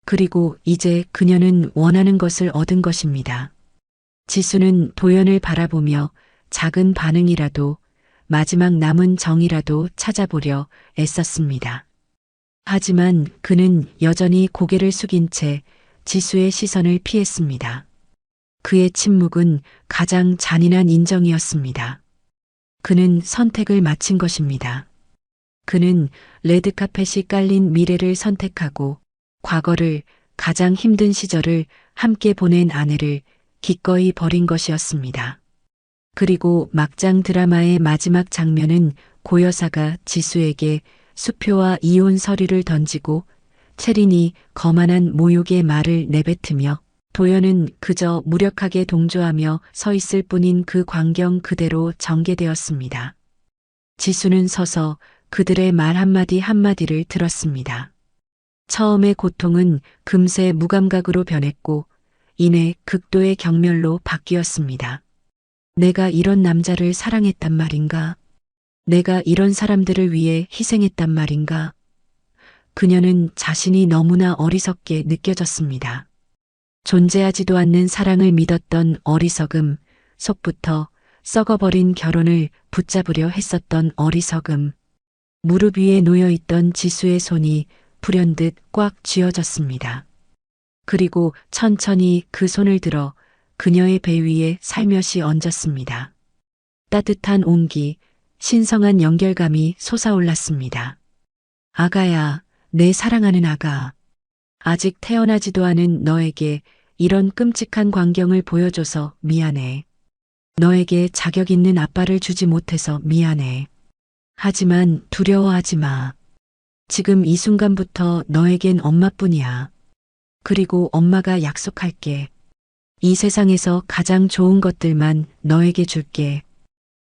그리고 이제 그녀는 원하는 것을 얻은 것입니다. 지수는 도연을 바라보며 작은 반응이라도 마지막 남은 정이라도 찾아보려 애썼습니다. 하지만 그는 여전히 고개를 숙인 채 지수의 시선을 피했습니다. 그의 침묵은 가장 잔인한 인정이었습니다. 그는 선택을 마친 것입니다. 그는 레드카펫이 깔린 미래를 선택하고 과거를, 가장 힘든 시절을 함께 보낸 아내를 기꺼이 버린 것이었습니다. 그리고 막장 드라마의 마지막 장면은 고여사가 지수에게 수표와 이혼 서류를 던지고 채린이 거만한 모욕의 말을 내뱉으며 도연은 그저 무력하게 동조하며 서 있을 뿐인 그 광경 그대로 전개되었습니다. 지수는 서서 그들의 말 한마디 한마디를 들었습니다. 처음의 고통은 금세 무감각으로 변했고 이내 극도의 경멸로 바뀌었습니다. 내가 이런 남자를 사랑했단 말인가? 내가 이런 사람들을 위해 희생했단 말인가? 그녀는 자신이 너무나 어리석게 느껴졌습니다. 존재하지도 않는 사랑을 믿었던 어리석음, 속부터 썩어버린 결혼을 붙잡으려 했었던 어리석음. 무릎 위에 놓여있던 지수의 손이 불현듯 꽉 쥐어졌습니다. 그리고 천천히 그 손을 들어 그녀의 배 위에 살며시 얹었습니다. 따뜻한 온기, 신성한 연결감이 솟아올랐습니다. 아가야, 내 사랑하는 아가. 아직 태어나지도 않은 너에게 이런 끔찍한 광경을 보여줘서 미안해. 너에게 자격 있는 아빠를 주지 못해서 미안해. 하지만 두려워하지 마. 지금 이 순간부터 너에겐 엄마뿐이야. 그리고 엄마가 약속할게. 이 세상에서 가장 좋은 것들만 너에게 줄게.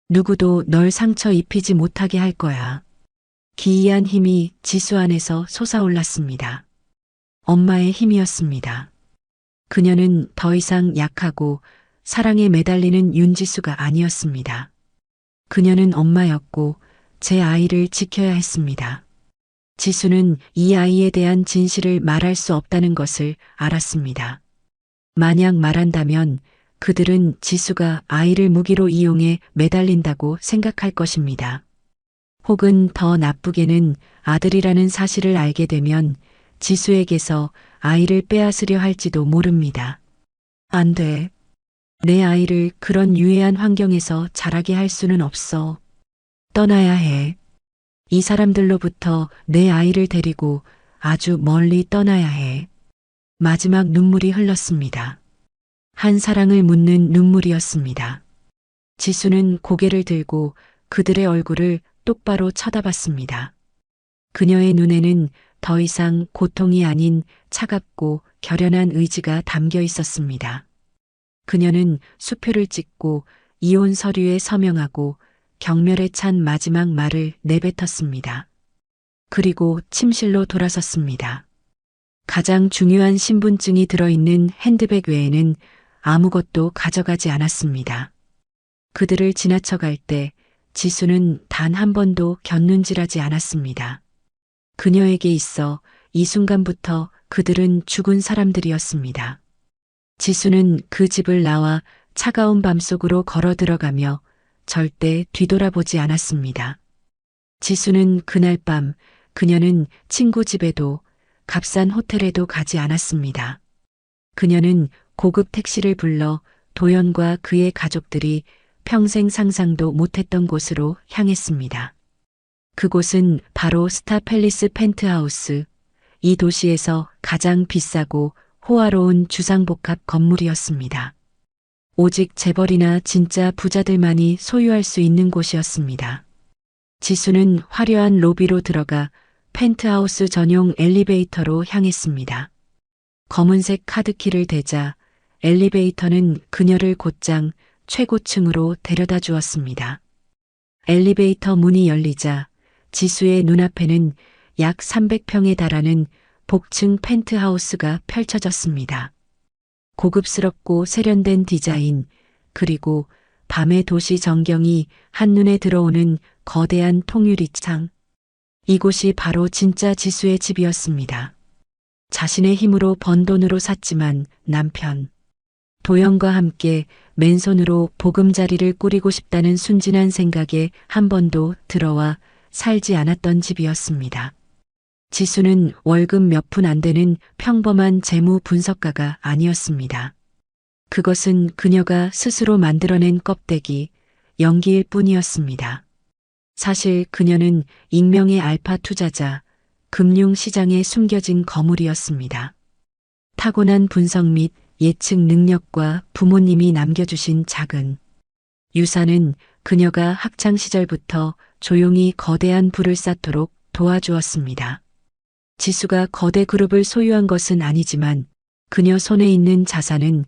누구도 널 상처 입히지 못하게 할 거야. 기이한 힘이 지수 안에서 솟아올랐습니다. 엄마의 힘이었습니다. 그녀는 더 이상 약하고 사랑에 매달리는 윤지수가 아니었습니다. 그녀는 엄마였고 제 아이를 지켜야 했습니다. 지수는 이 아이에 대한 진실을 말할 수 없다는 것을 알았습니다. 만약 말한다면 그들은 지수가 아이를 무기로 이용해 매달린다고 생각할 것입니다. 혹은 더 나쁘게는 아들이라는 사실을 알게 되면 지수에게서 아이를 빼앗으려 할지도 모릅니다. 안 돼. 내 아이를 그런 유해한 환경에서 자라게 할 수는 없어. 떠나야 해. 이 사람들로부터 내 아이를 데리고 아주 멀리 떠나야 해. 마지막 눈물이 흘렀습니다. 한 사랑을 묻는 눈물이었습니다. 지수는 고개를 들고 그들의 얼굴을 똑바로 쳐다봤습니다. 그녀의 눈에는 더 이상 고통이 아닌 차갑고 결연한 의지가 담겨 있었습니다. 그녀는 수표를 찍고 이혼 서류에 서명하고 경멸에 찬 마지막 말을 내뱉었습니다. 그리고 침실로 돌아섰습니다. 가장 중요한 신분증이 들어있는 핸드백 외에는 아무것도 가져가지 않았습니다. 그들을 지나쳐갈 때 지수는 단 한 번도 곁눈질하지 않았습니다. 그녀에게 있어 이 순간부터 그들은 죽은 사람들이었습니다. 지수는 그 집을 나와 차가운 밤속으로 걸어 들어가며 절대 뒤돌아보지 않았습니다. 지수는 그날 밤 그녀는 친구 집에도 값싼 호텔에도 가지 않았습니다. 그녀는 고급 택시를 불러 도연과 그의 가족들이 평생 상상도 못했던 곳으로 향했습니다. 그곳은 바로 스타팰리스 펜트하우스, 이 도시에서 가장 비싸고 호화로운 주상복합 건물이었습니다. 오직 재벌이나 진짜 부자들만이 소유할 수 있는 곳이었습니다. 지수는 화려한 로비로 들어가 펜트하우스 전용 엘리베이터로 향했습니다. 검은색 카드키를 대자 엘리베이터는 그녀를 곧장 최고층으로 데려다 주었습니다. 엘리베이터 문이 열리자 지수의 눈앞에는 약 300평에 달하는 복층 펜트하우스가 펼쳐졌습니다. 고급스럽고 세련된 디자인, 그리고 밤의 도시 전경이 한눈에 들어오는 거대한 통유리창. 이곳이 바로 진짜 지수의 집이었습니다. 자신의 힘으로 번 돈으로 샀지만 남편, 도영과 함께 맨손으로 보금자리를 꾸리고 싶다는 순진한 생각에 한 번도 들어와 살지 않았던 집이었습니다. 지수는 월급 몇 푼 안 되는 평범한 재무 분석가가 아니었습니다. 그것은 그녀가 스스로 만들어낸 껍데기, 연기일 뿐이었습니다. 사실 그녀는 익명의 알파 투자자, 금융시장에 숨겨진 거물이었습니다. 타고난 분석 및 예측 능력과 부모님이 남겨주신 작은 유산은 그녀가 학창 시절부터 조용히 거대한 부를 쌓도록 도와주었습니다. 지수가 거대 그룹을 소유한 것은 아니지만 그녀 손에 있는 자산은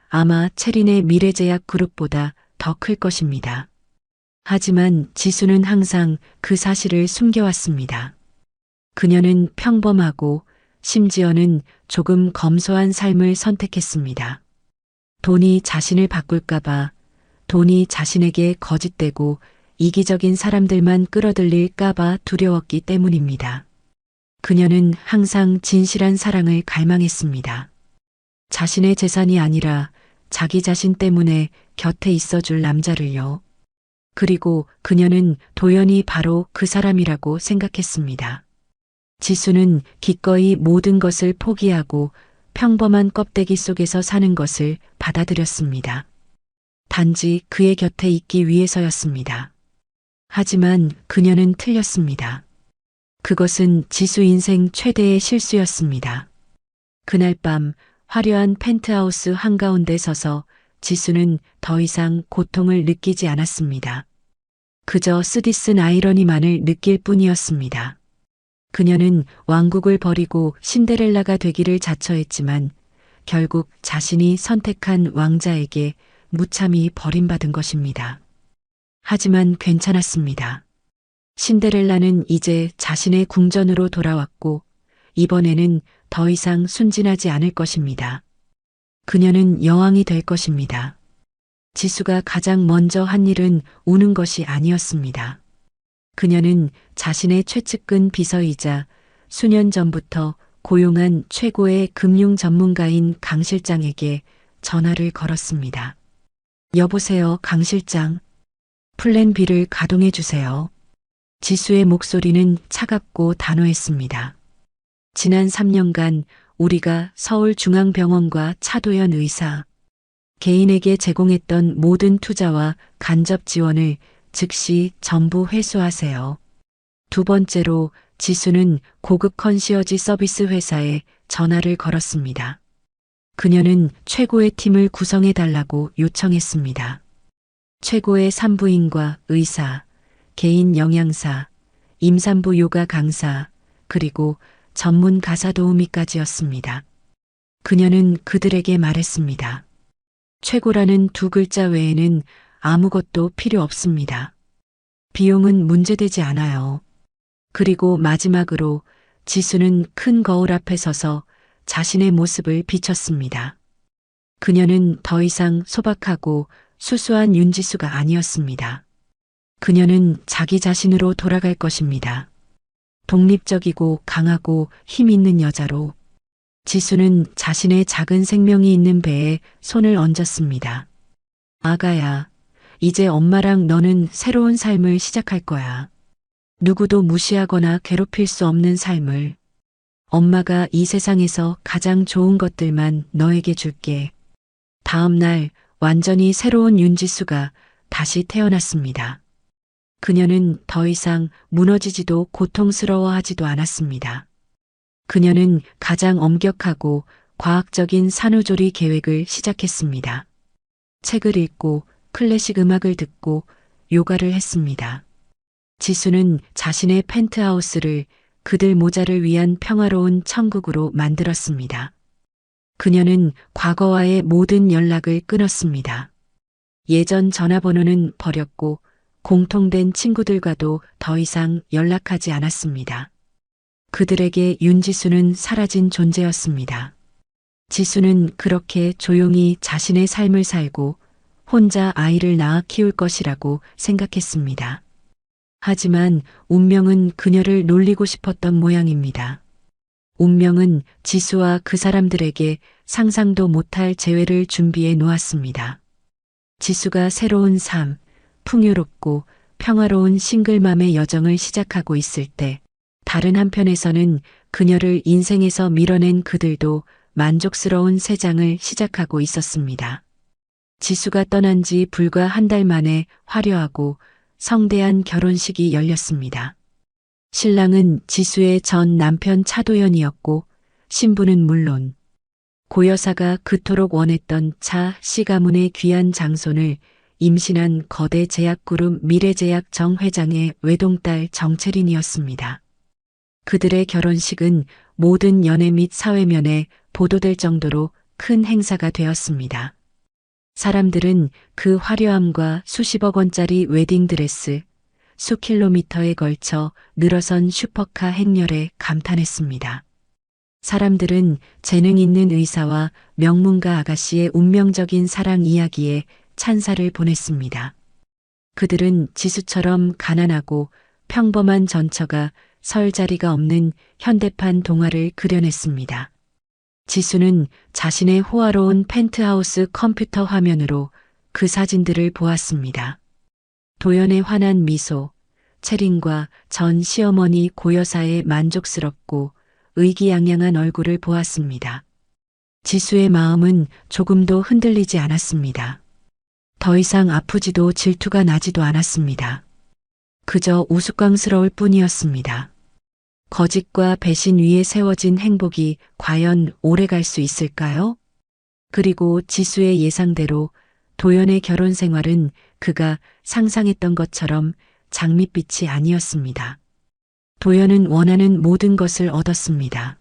아마 체린의 미래제약 그룹보다 더 클 것입니다. 하지만 지수는 항상 그 사실을 숨겨왔습니다. 그녀는 평범하고 심지어는 조금 검소한 삶을 선택했습니다. 돈이 자신을 바꿀까봐, 돈이 자신에게 거짓되고 이기적인 사람들만 끌어들일까봐 두려웠기 때문입니다. 그녀는 항상 진실한 사랑을 갈망했습니다. 자신의 재산이 아니라 자기 자신 때문에 곁에 있어줄 남자를요. 그리고 그녀는 도연이 바로 그 사람이라고 생각했습니다. 지수는 기꺼이 모든 것을 포기하고 평범한 껍데기 속에서 사는 것을 받아들였습니다. 단지 그의 곁에 있기 위해서였습니다. 하지만 그녀는 틀렸습니다. 그것은 지수 인생 최대의 실수였습니다. 그날 밤 화려한 펜트하우스 한가운데 서서 지수는 더 이상 고통을 느끼지 않았습니다. 그저 쓰디쓴 아이러니만을 느낄 뿐이었습니다. 그녀는 왕국을 버리고 신데렐라가 되기를 자처했지만 결국 자신이 선택한 왕자에게 무참히 버림받은 것입니다. 하지만 괜찮았습니다. 신데렐라는 이제 자신의 궁전으로 돌아왔고 이번에는 더 이상 순진하지 않을 것입니다. 그녀는 여왕이 될 것입니다. 지수가 가장 먼저 한 일은 우는 것이 아니었습니다. 그녀는 자신의 최측근 비서이자 수년 전부터 고용한 최고의 금융 전문가인 강 실장에게 전화를 걸었습니다. 여보세요, 강 실장. 플랜 B를 가동해 주세요. 지수의 목소리는 차갑고 단호했습니다. 지난 3년간 우리가 서울중앙병원과 차도연 의사, 개인에게 제공했던 모든 투자와 간접 지원을 즉시 전부 회수하세요. 두 번째로 지수는 고급 컨시어지 서비스 회사에 전화를 걸었습니다. 그녀는 최고의 팀을 구성해 달라고 요청했습니다. 최고의 산부인과 의사, 개인 영양사, 임산부 요가 강사, 그리고 전문 가사 도우미까지였습니다. 그녀는 그들에게 말했습니다. 최고라는 두 글자 외에는 아무것도 필요 없습니다. 비용은 문제되지 않아요. 그리고 마지막으로 지수는 큰 거울 앞에 서서 자신의 모습을 비췄습니다. 그녀는 더 이상 소박하고 수수한 윤지수가 아니었습니다. 그녀는 자기 자신으로 돌아갈 것입니다. 독립적이고 강하고 힘 있는 여자로. 지수는 자신의 작은 생명이 있는 배에 손을 얹었습니다. 아가야, 이제 엄마랑 너는 새로운 삶을 시작할 거야. 누구도 무시하거나 괴롭힐 수 없는 삶을. 엄마가 이 세상에서 가장 좋은 것들만 너에게 줄게. 다음 날 완전히 새로운 윤지수가 다시 태어났습니다. 그녀는 더 이상 무너지지도 고통스러워하지도 않았습니다. 그녀는 가장 엄격하고 과학적인 산후조리 계획을 시작했습니다. 책을 읽고 클래식 음악을 듣고 요가를 했습니다. 지수는 자신의 펜트하우스를 그들 모자를 위한 평화로운 천국으로 만들었습니다. 그녀는 과거와의 모든 연락을 끊었습니다. 예전 전화번호는 버렸고 공통된 친구들과도 더 이상 연락하지 않았습니다. 그들에게 윤지수는 사라진 존재였습니다. 지수는 그렇게 조용히 자신의 삶을 살고 혼자 아이를 낳아 키울 것이라고 생각했습니다. 하지만 운명은 그녀를 놀리고 싶었던 모양입니다. 운명은 지수와 그 사람들에게 상상도 못할 재회를 준비해 놓았습니다. 지수가 새로운 삶, 풍요롭고 평화로운 싱글맘의 여정을 시작하고 있을 때 다른 한편에서는 그녀를 인생에서 밀어낸 그들도 만족스러운 새 장을 시작하고 있었습니다. 지수가 떠난 지 불과 한 달 만에 화려하고 성대한 결혼식이 열렸습니다. 신랑은 지수의 전 남편 차도연이었고 신부는 물론 고여사가 그토록 원했던 차 씨 가문의 귀한 장손을 임신한 거대 제약그룹 미래제약 정 회장의 외동딸 정채린이었습니다. 그들의 결혼식은 모든 연예 및 사회면에 보도될 정도로 큰 행사가 되었습니다. 사람들은 그 화려함과 수십억 원짜리 웨딩드레스, 수킬로미터에 걸쳐 늘어선 슈퍼카 행렬에 감탄했습니다. 사람들은 재능 있는 의사와 명문가 아가씨의 운명적인 사랑 이야기에 찬사를 보냈습니다. 그들은 지수처럼 가난하고 평범한 전처가 설 자리가 없는 현대판 동화를 그려냈습니다. 지수는 자신의 호화로운 펜트하우스 컴퓨터 화면으로 그 사진들을 보았습니다. 도연의 환한 미소, 채린과 전 시어머니 고여사의 만족스럽고 의기양양한 얼굴을 보았습니다. 지수의 마음은 조금도 흔들리지 않았습니다. 더 이상 아프지도 질투가 나지도 않았습니다. 그저 우스꽝스러울 뿐이었습니다. 거짓과 배신 위에 세워진 행복이 과연 오래 갈 수 있을까요? 그리고 지수의 예상대로 도연의 결혼 생활은 그가 상상했던 것처럼 장밋빛이 아니었습니다. 도연은 원하는 모든 것을 얻었습니다.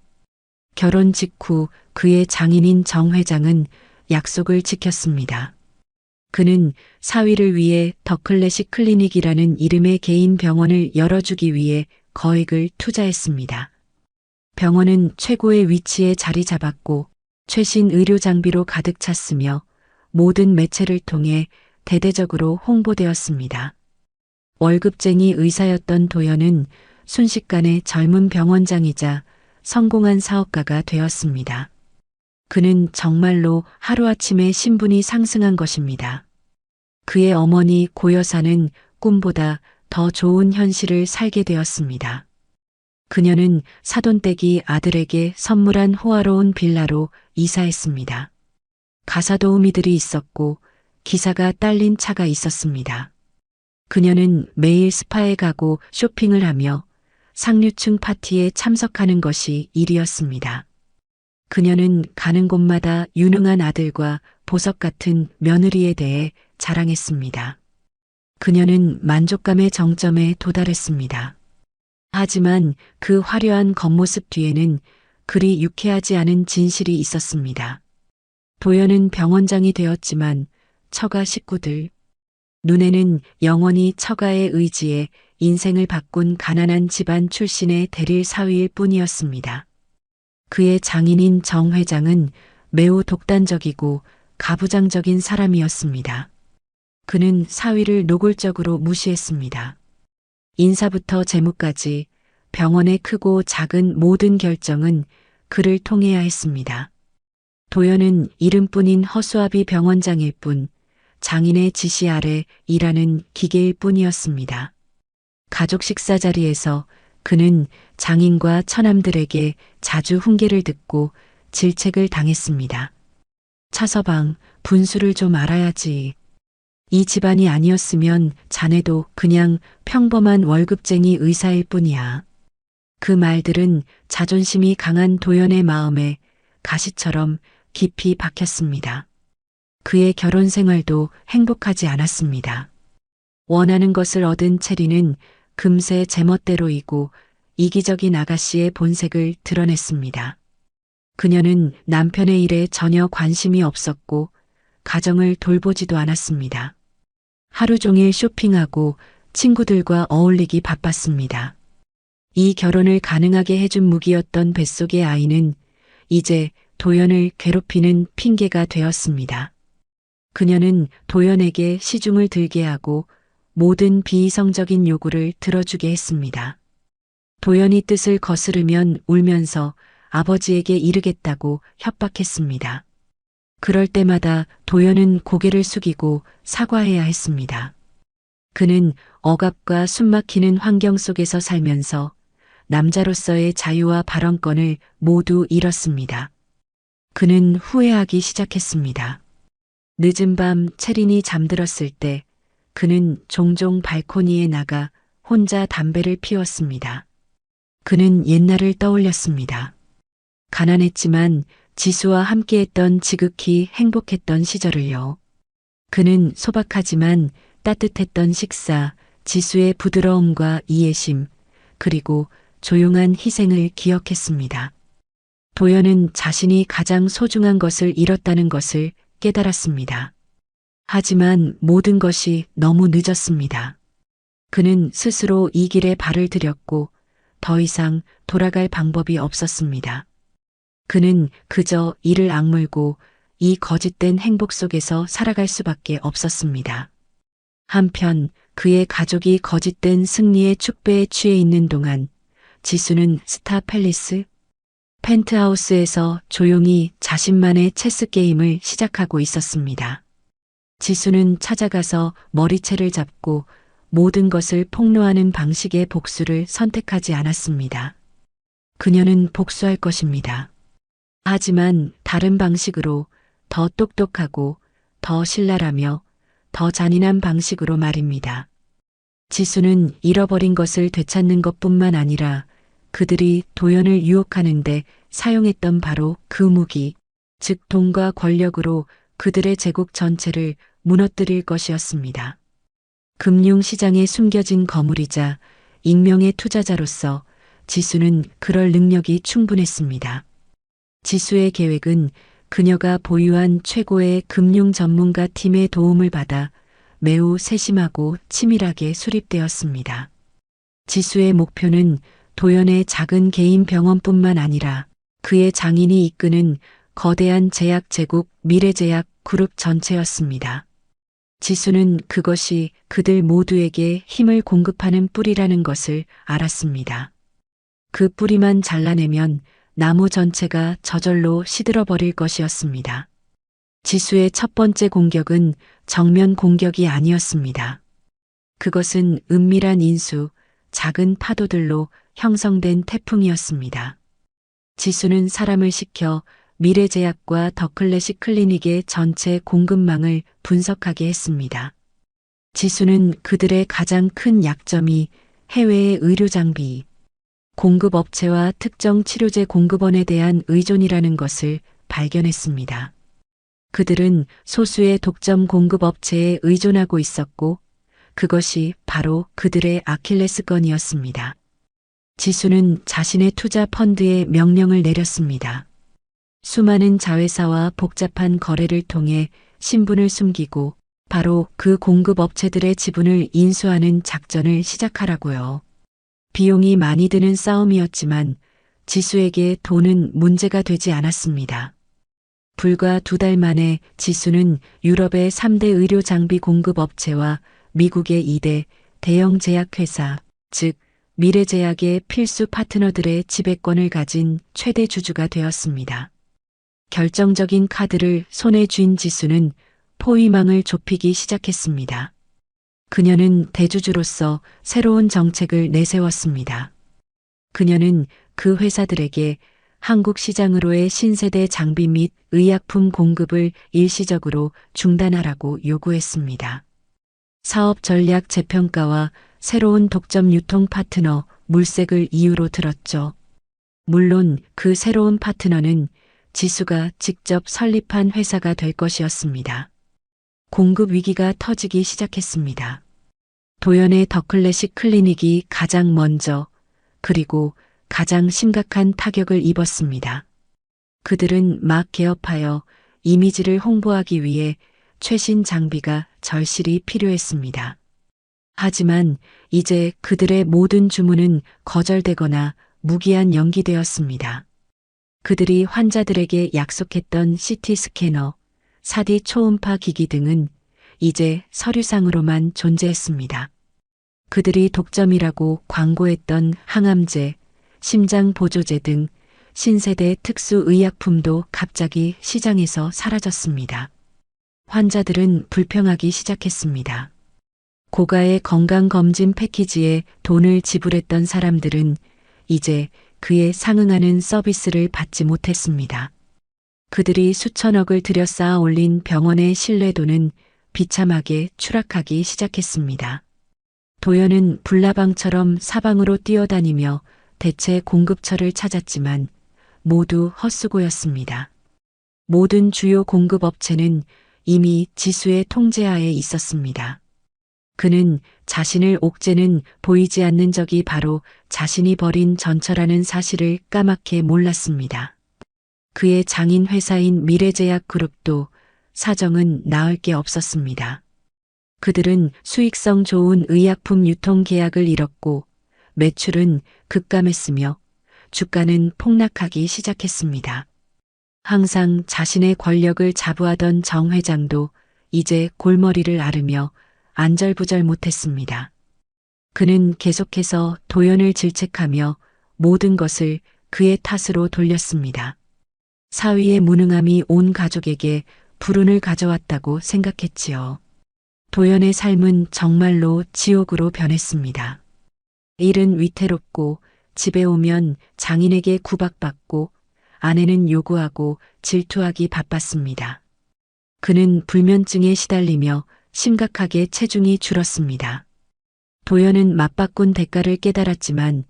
결혼 직후 그의 장인인 정 회장은 약속을 지켰습니다. 그는 사위를 위해 더 클래식 클리닉이라는 이름의 개인 병원을 열어주기 위해 거액을 투자했습니다. 병원은 최고의 위치에 자리 잡았고 최신 의료 장비로 가득 찼으며 모든 매체를 통해 대대적으로 홍보되었습니다. 월급쟁이 의사였던 도연은 순식간에 젊은 병원장이자 성공한 사업가가 되었습니다. 그는 정말로 하루아침에 신분이 상승한 것입니다. 그의 어머니 고여사는 꿈보다 더 좋은 현실을 살게 되었습니다. 그녀는 사돈댁이 아들에게 선물한 호화로운 빌라로 이사했습니다. 가사 도우미들이 있었고 기사가 딸린 차가 있었습니다. 그녀는 매일 스파에 가고 쇼핑을 하며 상류층 파티에 참석하는 것이 일이었습니다. 그녀는 가는 곳마다 유능한 아들과 보석 같은 며느리에 대해 자랑했습니다. 그녀는 만족감의 정점에 도달했습니다. 하지만 그 화려한 겉모습 뒤에는 그리 유쾌하지 않은 진실이 있었습니다. 도연은 병원장이 되었지만 처가 식구들, 눈에는 영원히 처가의 의지에 인생을 바꾼 가난한 집안 출신의 대릴 사위일 뿐이었습니다. 그의 장인인 정 회장은 매우 독단적이고 가부장적인 사람이었습니다. 그는 사위를 노골적으로 무시했습니다. 인사부터 재무까지 병원의 크고 작은 모든 결정은 그를 통해야 했습니다. 도연은 이름뿐인 허수아비 병원장일 뿐 장인의 지시 아래 일하는 기계일 뿐이었습니다. 가족 식사 자리에서 그는 장인과 처남들에게 자주 훈계를 듣고 질책을 당했습니다. 차서방, 분수를 좀 알아야지. 이 집안이 아니었으면 자네도 그냥 평범한 월급쟁이 의사일 뿐이야. 그 말들은 자존심이 강한 도연의 마음에 가시처럼 깊이 박혔습니다. 그의 결혼 생활도 행복하지 않았습니다. 원하는 것을 얻은 체리는 금세 제멋대로이고 이기적인 아가씨의 본색을 드러냈습니다. 그녀는 남편의 일에 전혀 관심이 없었고 가정을 돌보지도 않았습니다. 하루 종일 쇼핑하고 친구들과 어울리기 바빴습니다. 이 결혼을 가능하게 해준 무기였던 뱃속의 아이는 이제 도연을 괴롭히는 핑계가 되었습니다. 그녀는 도연에게 시중을 들게 하고 모든 비이성적인 요구를 들어주게 했습니다. 도연이 뜻을 거스르면 울면서 아버지에게 이르겠다고 협박했습니다. 그럴 때마다 도연은 고개를 숙이고 사과해야 했습니다. 그는 억압과 숨막히는 환경 속에서 살면서 남자로서의 자유와 발언권을 모두 잃었습니다. 그는 후회하기 시작했습니다. 늦은 밤 채린이 잠들었을 때 그는 종종 발코니에 나가 혼자 담배를 피웠습니다. 그는 옛날을 떠올렸습니다. 가난했지만 지수와 함께했던 지극히 행복했던 시절을요. 그는 소박하지만 따뜻했던 식사, 지수의 부드러움과 이해심, 그리고 조용한 희생을 기억했습니다. 도연은 자신이 가장 소중한 것을 잃었다는 것을 깨달았습니다. 하지만 모든 것이 너무 늦었습니다. 그는 스스로 이 길에 발을 들였고 더 이상 돌아갈 방법이 없었습니다. 그는 그저 이를 악물고 이 거짓된 행복 속에서 살아갈 수밖에 없었습니다. 한편 그의 가족이 거짓된 승리의 축배에 취해 있는 동안 지수는 스타 팰리스 펜트하우스에서 조용히 자신만의 체스 게임을 시작하고 있었습니다. 지수는 찾아가서 머리채를 잡고 모든 것을 폭로하는 방식의 복수를 선택하지 않았습니다. 그녀는 복수할 것입니다. 하지만 다른 방식으로 더 똑똑하고 더 신랄하며 더 잔인한 방식으로 말입니다. 지수는 잃어버린 것을 되찾는 것뿐만 아니라 그들이 도연을 유혹하는데 사용했던 바로 그 무기, 즉 돈과 권력으로 그들의 제국 전체를 무너뜨릴 것이었습니다. 금융시장에 숨겨진 거물이자 익명의 투자자로서 지수는 그럴 능력이 충분했습니다. 지수의 계획은 그녀가 보유한 최고의 금융 전문가 팀의 도움을 받아 매우 세심하고 치밀하게 수립되었습니다. 지수의 목표는 도연의 작은 개인 병원뿐만 아니라 그의 장인이 이끄는 거대한 제약 제국 미래제약 그룹 전체였습니다. 지수는 그것이 그들 모두에게 힘을 공급하는 뿌리라는 것을 알았습니다. 그 뿌리만 잘라내면 나무 전체가 저절로 시들어버릴 것이었습니다. 지수의 첫 번째 공격은 정면 공격이 아니었습니다. 그것은 은밀한 인수, 작은 파도들로 형성된 태풍이었습니다. 지수는 사람을 시켜 미래제약과 더클래식 클리닉의 전체 공급망을 분석하게 했습니다. 지수는 그들의 가장 큰 약점이 해외의 의료 장비, 공급업체와 특정 치료제 공급원에 대한 의존이라는 것을 발견했습니다. 그들은 소수의 독점 공급업체에 의존하고 있었고 그것이 바로 그들의 아킬레스건이었습니다. 지수는 자신의 투자 펀드에 명령을 내렸습니다. 수많은 자회사와 복잡한 거래를 통해 신분을 숨기고 바로 그 공급업체들의 지분을 인수하는 작전을 시작하라고요. 비용이 많이 드는 싸움이었지만 지수에게 돈은 문제가 되지 않았습니다. 불과 2달 만에 지수는 유럽의 3대 의료 장비 공급업체와 미국의 2대 대형 제약회사, 즉 미래제약의 필수 파트너들의 지배권을 가진 최대 주주가 되었습니다. 결정적인 카드를 손에 쥔 지수는 포위망을 좁히기 시작했습니다. 그녀는 대주주로서 새로운 정책을 내세웠습니다. 그녀는 그 회사들에게 한국 시장으로의 신세대 장비 및 의약품 공급을 일시적으로 중단하라고 요구했습니다. 사업 전략 재평가와 새로운 독점 유통 파트너 물색을 이유로 들었죠. 물론 그 새로운 파트너는 지수가 직접 설립한 회사가 될 것이었습니다. 공급 위기가 터지기 시작했습니다. 도연의 더클래식 클리닉이 가장 먼저 그리고 가장 심각한 타격을 입었습니다. 그들은 막 개업하여 이미지를 홍보하기 위해 최신 장비가 절실히 필요했습니다. 하지만 이제 그들의 모든 주문은 거절되거나 무기한 연기되었습니다. 그들이 환자들에게 약속했던 CT 스캐너, 4D 초음파 기기 등은 이제 서류상으로만 존재했습니다. 그들이 독점이라고 광고했던 항암제, 심장 보조제 등 신세대 특수 의약품도 갑자기 시장에서 사라졌습니다. 환자들은 불평하기 시작했습니다. 고가의 건강검진 패키지에 돈을 지불했던 사람들은 이제 그에 상응하는 서비스를 받지 못했습니다. 그들이 수천억을 들여 쌓아 올린 병원의 신뢰도는 비참하게 추락하기 시작했습니다. 도연은 불나방처럼 사방으로 뛰어다니며 대체 공급처를 찾았지만 모두 헛수고였습니다. 모든 주요 공급업체는 이미 지수의 통제하에 있었습니다. 그는 자신을 옥죄는 보이지 않는 적이 바로 자신이 벌인 전처라는 사실을 까맣게 몰랐습니다. 그의 장인 회사인 미래제약그룹도 사정은 나을 게 없었습니다. 그들은 수익성 좋은 의약품 유통 계약을 잃었고 매출은 급감했으며 주가는 폭락하기 시작했습니다. 항상 자신의 권력을 자부하던 정 회장도 이제 골머리를 앓으며 안절부절 못했습니다. 그는 계속해서 도연을 질책하며 모든 것을 그의 탓으로 돌렸습니다. 사위의 무능함이 온 가족에게 불운을 가져왔다고 생각했지요. 도연의 삶은 정말로 지옥으로 변했습니다. 일은 위태롭고 집에 오면 장인에게 구박받고 아내는 요구하고 질투하기 바빴습니다. 그는 불면증에 시달리며 심각하게 체중이 줄었습니다. 도연은 맞바꾼 대가를 깨달았지만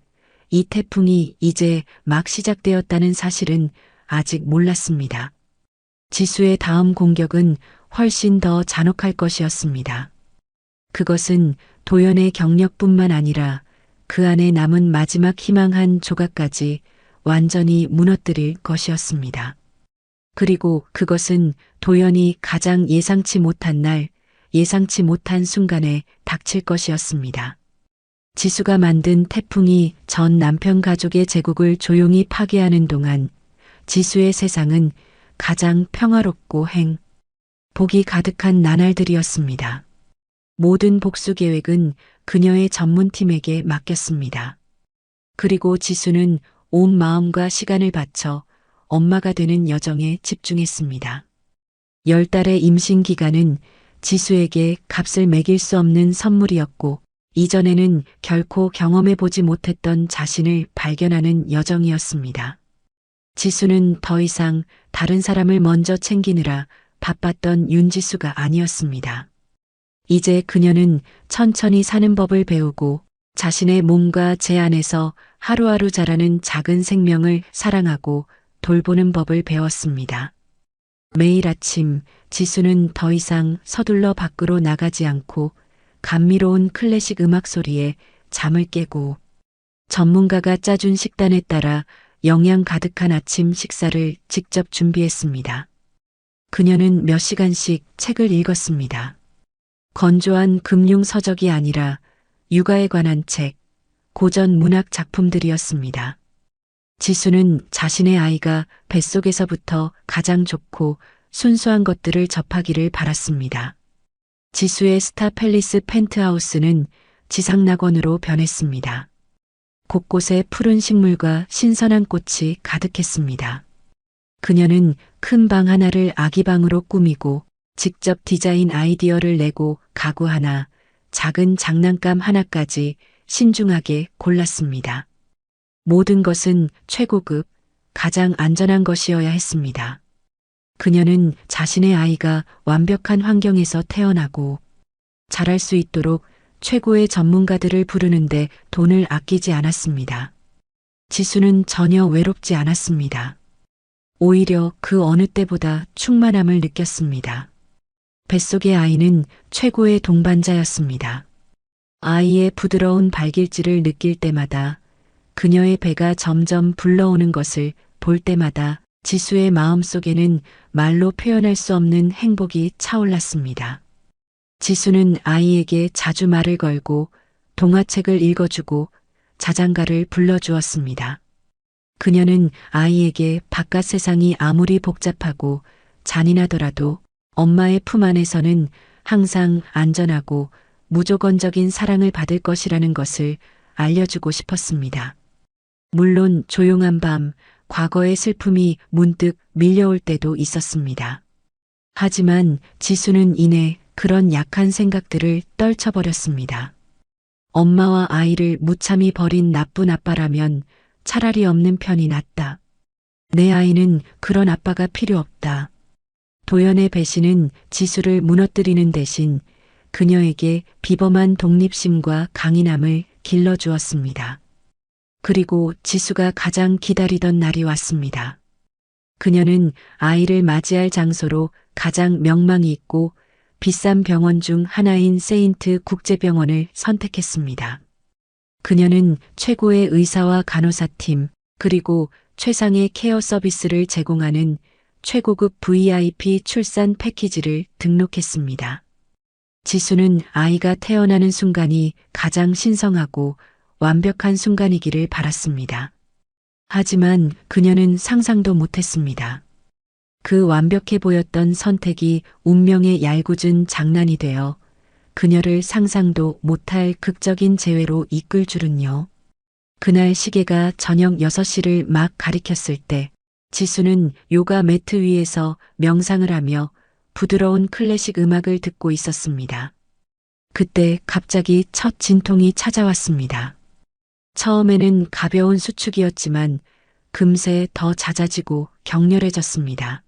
이 태풍이 이제 막 시작되었다는 사실은 아직 몰랐습니다. 지수의 다음 공격은 훨씬 더 잔혹할 것이었습니다. 그것은 도연의 경력뿐만 아니라 그 안에 남은 마지막 희망 한 조각까지 완전히 무너뜨릴 것이었습니다. 그리고 그것은 도연이 가장 예상치 못한 날, 예상치 못한 순간에 닥칠 것이었습니다. 지수가 만든 태풍이 전 남편 가족의 제국을 조용히 파괴하는 동안 지수의 세상은 가장 평화롭고 복이 가득한 나날들이었습니다. 모든 복수 계획은 그녀의 전문팀에게 맡겼습니다. 그리고 지수는 온 마음과 시간을 바쳐 엄마가 되는 여정에 집중했습니다. 10달의 임신 기간은 지수에게 값을 매길 수 없는 선물이었고 이전에는 결코 경험해보지 못했던 자신을 발견하는 여정이었습니다. 지수는 더 이상 다른 사람을 먼저 챙기느라 바빴던 윤지수가 아니었습니다. 이제 그녀는 천천히 사는 법을 배우고 자신의 몸과 제 안에서 하루하루 자라는 작은 생명을 사랑하고 돌보는 법을 배웠습니다. 매일 아침 지수는 더 이상 서둘러 밖으로 나가지 않고 감미로운 클래식 음악 소리에 잠을 깨고 전문가가 짜준 식단에 따라 영양 가득한 아침 식사를 직접 준비했습니다. 그녀는 몇 시간씩 책을 읽었습니다. 건조한 금융 서적이 아니라 육아에 관한 책, 고전 문학 작품들이었습니다. 지수는 자신의 아이가 뱃속에서부터 가장 좋고 순수한 것들을 접하기를 바랐습니다. 지수의 스타 팰리스 펜트하우스는 지상낙원으로 변했습니다. 곳곳에 푸른 식물과 신선한 꽃이 가득했습니다. 그녀는 큰 방 하나를 아기방으로 꾸미고 직접 디자인 아이디어를 내고 가구 하나, 작은 장난감 하나까지 신중하게 골랐습니다. 모든 것은 최고급, 가장 안전한 것이어야 했습니다. 그녀는 자신의 아이가 완벽한 환경에서 태어나고 자랄 수 있도록 최고의 전문가들을 부르는데 돈을 아끼지 않았습니다. 지수는 전혀 외롭지 않았습니다. 오히려 그 어느 때보다 충만함을 느꼈습니다. 뱃속의 아이는 최고의 동반자였습니다. 아이의 부드러운 발길질을 느낄 때마다 그녀의 배가 점점 불러오는 것을 볼 때마다 지수의 마음속에는 말로 표현할 수 없는 행복이 차올랐습니다. 지수는 아이에게 자주 말을 걸고 동화책을 읽어주고 자장가를 불러주었습니다. 그녀는 아이에게 바깥 세상이 아무리 복잡하고 잔인하더라도 엄마의 품 안에서는 항상 안전하고 무조건적인 사랑을 받을 것이라는 것을 알려주고 싶었습니다. 물론 조용한 밤, 과거의 슬픔이 문득 밀려올 때도 있었습니다. 하지만 지수는 이내 그런 약한 생각들을 떨쳐버렸습니다. 엄마와 아이를 무참히 버린 나쁜 아빠라면 차라리 없는 편이 낫다. 내 아이는 그런 아빠가 필요 없다. 도연의 배신은 지수를 무너뜨리는 대신 그녀에게 비범한 독립심과 강인함을 길러주었습니다. 그리고 지수가 가장 기다리던 날이 왔습니다. 그녀는 아이를 맞이할 장소로 가장 명망이 있고 비싼 병원 중 하나인 세인트 국제병원을 선택했습니다. 그녀는 최고의 의사와 간호사팀, 그리고 최상의 케어 서비스를 제공하는 최고급 VIP 출산 패키지를 등록했습니다. 지수는 아이가 태어나는 순간이 가장 신성하고 완벽한 순간이기를 바랐습니다. 하지만 그녀는 상상도 못했습니다. 그 완벽해 보였던 선택이 운명의 얄궂은 장난이 되어 그녀를 상상도 못할 극적인 재회로 이끌 줄은요. 그날 시계가 저녁 6시를 막 가리켰을 때 지수는 요가 매트 위에서 명상을 하며 부드러운 클래식 음악을 듣고 있었습니다. 그때 갑자기 첫 진통이 찾아왔습니다. 처음에는 가벼운 수축이었지만 금세 더 잦아지고 격렬해졌습니다.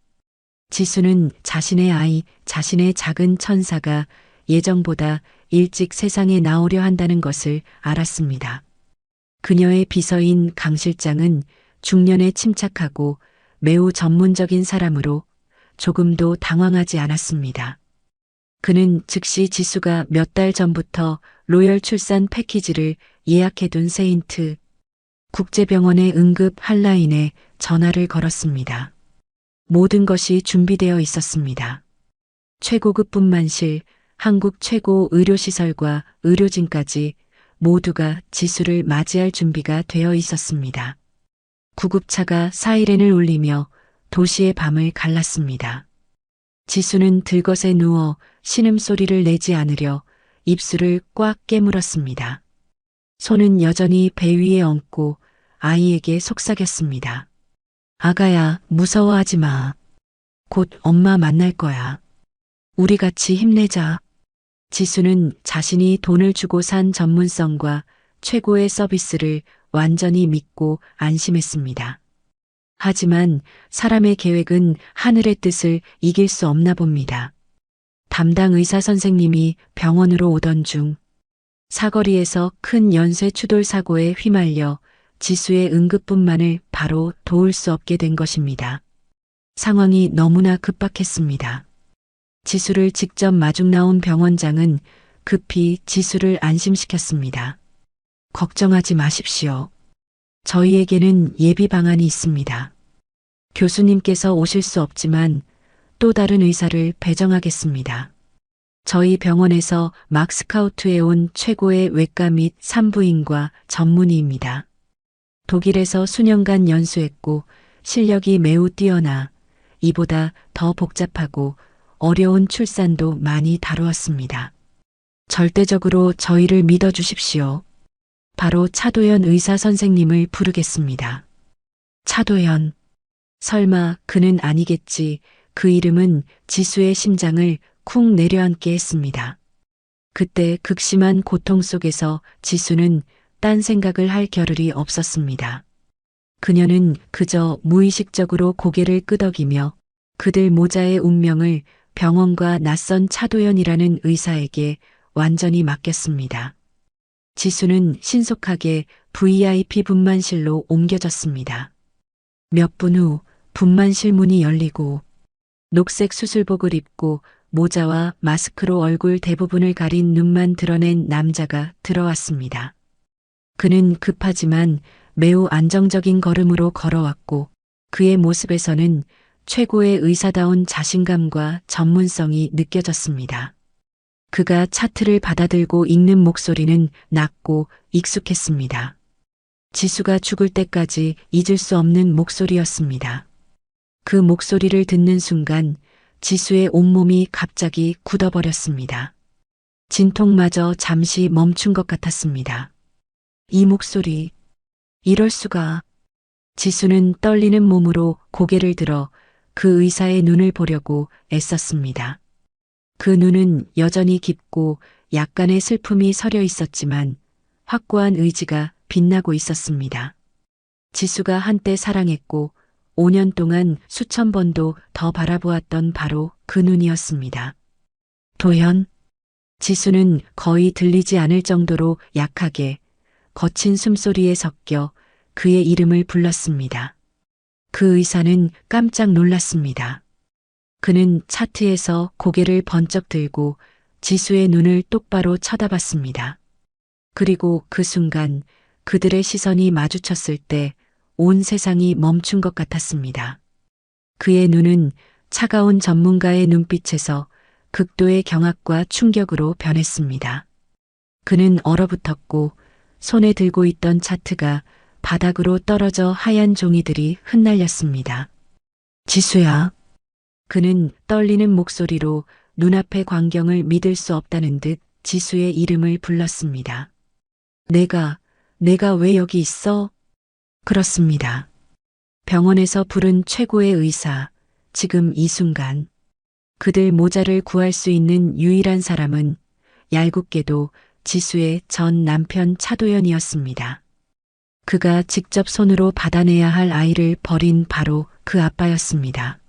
지수는 자신의 아이, 자신의 작은 천사가 예정보다 일찍 세상에 나오려 한다는 것을 알았습니다. 그녀의 비서인 강 실장은 중년에 침착하고 매우 전문적인 사람으로 조금도 당황하지 않았습니다. 그는 즉시 지수가 몇 달 전부터 로열 출산 패키지를 예약해둔 세인트 국제병원의 응급 핫라인에 전화를 걸었습니다. 모든 것이 준비되어 있었습니다. 최고급 분만실, 한국 최고 의료시설과 의료진까지 모두가 지수를 맞이할 준비가 되어 있었습니다. 구급차가 사이렌을 울리며 도시의 밤을 갈랐습니다. 지수는 들것에 누워 신음소리를 내지 않으려 입술을 꽉 깨물었습니다. 손은 여전히 배 위에 얹고 아이에게 속삭였습니다. 아가야, 무서워하지 마. 곧 엄마 만날 거야. 우리 같이 힘내자. 지수는 자신이 돈을 주고 산 전문성과 최고의 서비스를 완전히 믿고 안심했습니다. 하지만 사람의 계획은 하늘의 뜻을 이길 수 없나 봅니다. 담당 의사 선생님이 병원으로 오던 중 사거리에서 큰 연쇄 추돌 사고에 휘말려 지수의 응급분만을 바로 도울 수 없게 된 것입니다. 상황이 너무나 급박했습니다. 지수를 직접 마중 나온 병원장은 급히 지수를 안심시켰습니다. 걱정하지 마십시오. 저희에게는 예비 방안이 있습니다. 교수님께서 오실 수 없지만 또 다른 의사를 배정하겠습니다. 저희 병원에서 막 스카우트해 온 최고의 외과 및 산부인과 전문의입니다. 독일에서 수년간 연수했고 실력이 매우 뛰어나 이보다 더 복잡하고 어려운 출산도 많이 다루었습니다. 절대적으로 저희를 믿어주십시오. 바로 차도연 의사 선생님을 부르겠습니다. 차도연. 설마 그는 아니겠지. 그 이름은 지수의 심장을 쿵 내려앉게 했습니다. 그때 극심한 고통 속에서 지수는 딴 생각을 할 겨를이 없었습니다. 그녀는 그저 무의식적으로 고개를 끄덕이며 그들 모자의 운명을 병원과 낯선 차도연이라는 의사에게 완전히 맡겼습니다. 지수는 신속하게 VIP 분만실로 옮겨졌습니다. 몇 분 후 분만실 문이 열리고 녹색 수술복을 입고 모자와 마스크로 얼굴 대부분을 가린 눈만 드러낸 남자가 들어왔습니다. 그는 급하지만 매우 안정적인 걸음으로 걸어왔고 그의 모습에서는 최고의 의사다운 자신감과 전문성이 느껴졌습니다. 그가 차트를 받아들고 읽는 목소리는 낮고 익숙했습니다. 지수가 죽을 때까지 잊을 수 없는 목소리였습니다. 그 목소리를 듣는 순간 지수의 온몸이 갑자기 굳어버렸습니다. 진통마저 잠시 멈춘 것 같았습니다. 이 목소리, 이럴 수가. 지수는 떨리는 몸으로 고개를 들어 그 의사의 눈을 보려고 애썼습니다. 그 눈은 여전히 깊고 약간의 슬픔이 서려 있었지만 확고한 의지가 빛나고 있었습니다. 지수가 한때 사랑했고 5년 동안 수천 번도 더 바라보았던 바로 그 눈이었습니다. 도현. 지수는 거의 들리지 않을 정도로 약하게 거친 숨소리에 섞여 그의 이름을 불렀습니다. 그 의사는 깜짝 놀랐습니다. 그는 차트에서 고개를 번쩍 들고 지수의 눈을 똑바로 쳐다봤습니다. 그리고 그 순간 그들의 시선이 마주쳤을 때 온 세상이 멈춘 것 같았습니다. 그의 눈은 차가운 전문가의 눈빛에서 극도의 경악과 충격으로 변했습니다. 그는 얼어붙었고 손에 들고 있던 차트가 바닥으로 떨어져 하얀 종이들이 흩날렸습니다. 지수야. 그는 떨리는 목소리로 눈앞의 광경을 믿을 수 없다는 듯 지수의 이름을 불렀습니다. 내가 왜 여기 있어? 그렇습니다. 병원에서 부른 최고의 의사, 지금 이 순간. 그들 모자를 구할 수 있는 유일한 사람은 얄궂게도 지수의 전 남편 차도연이었습니다. 그가 직접 손으로 받아내야 할 아이를 버린 바로 그 아빠였습니다.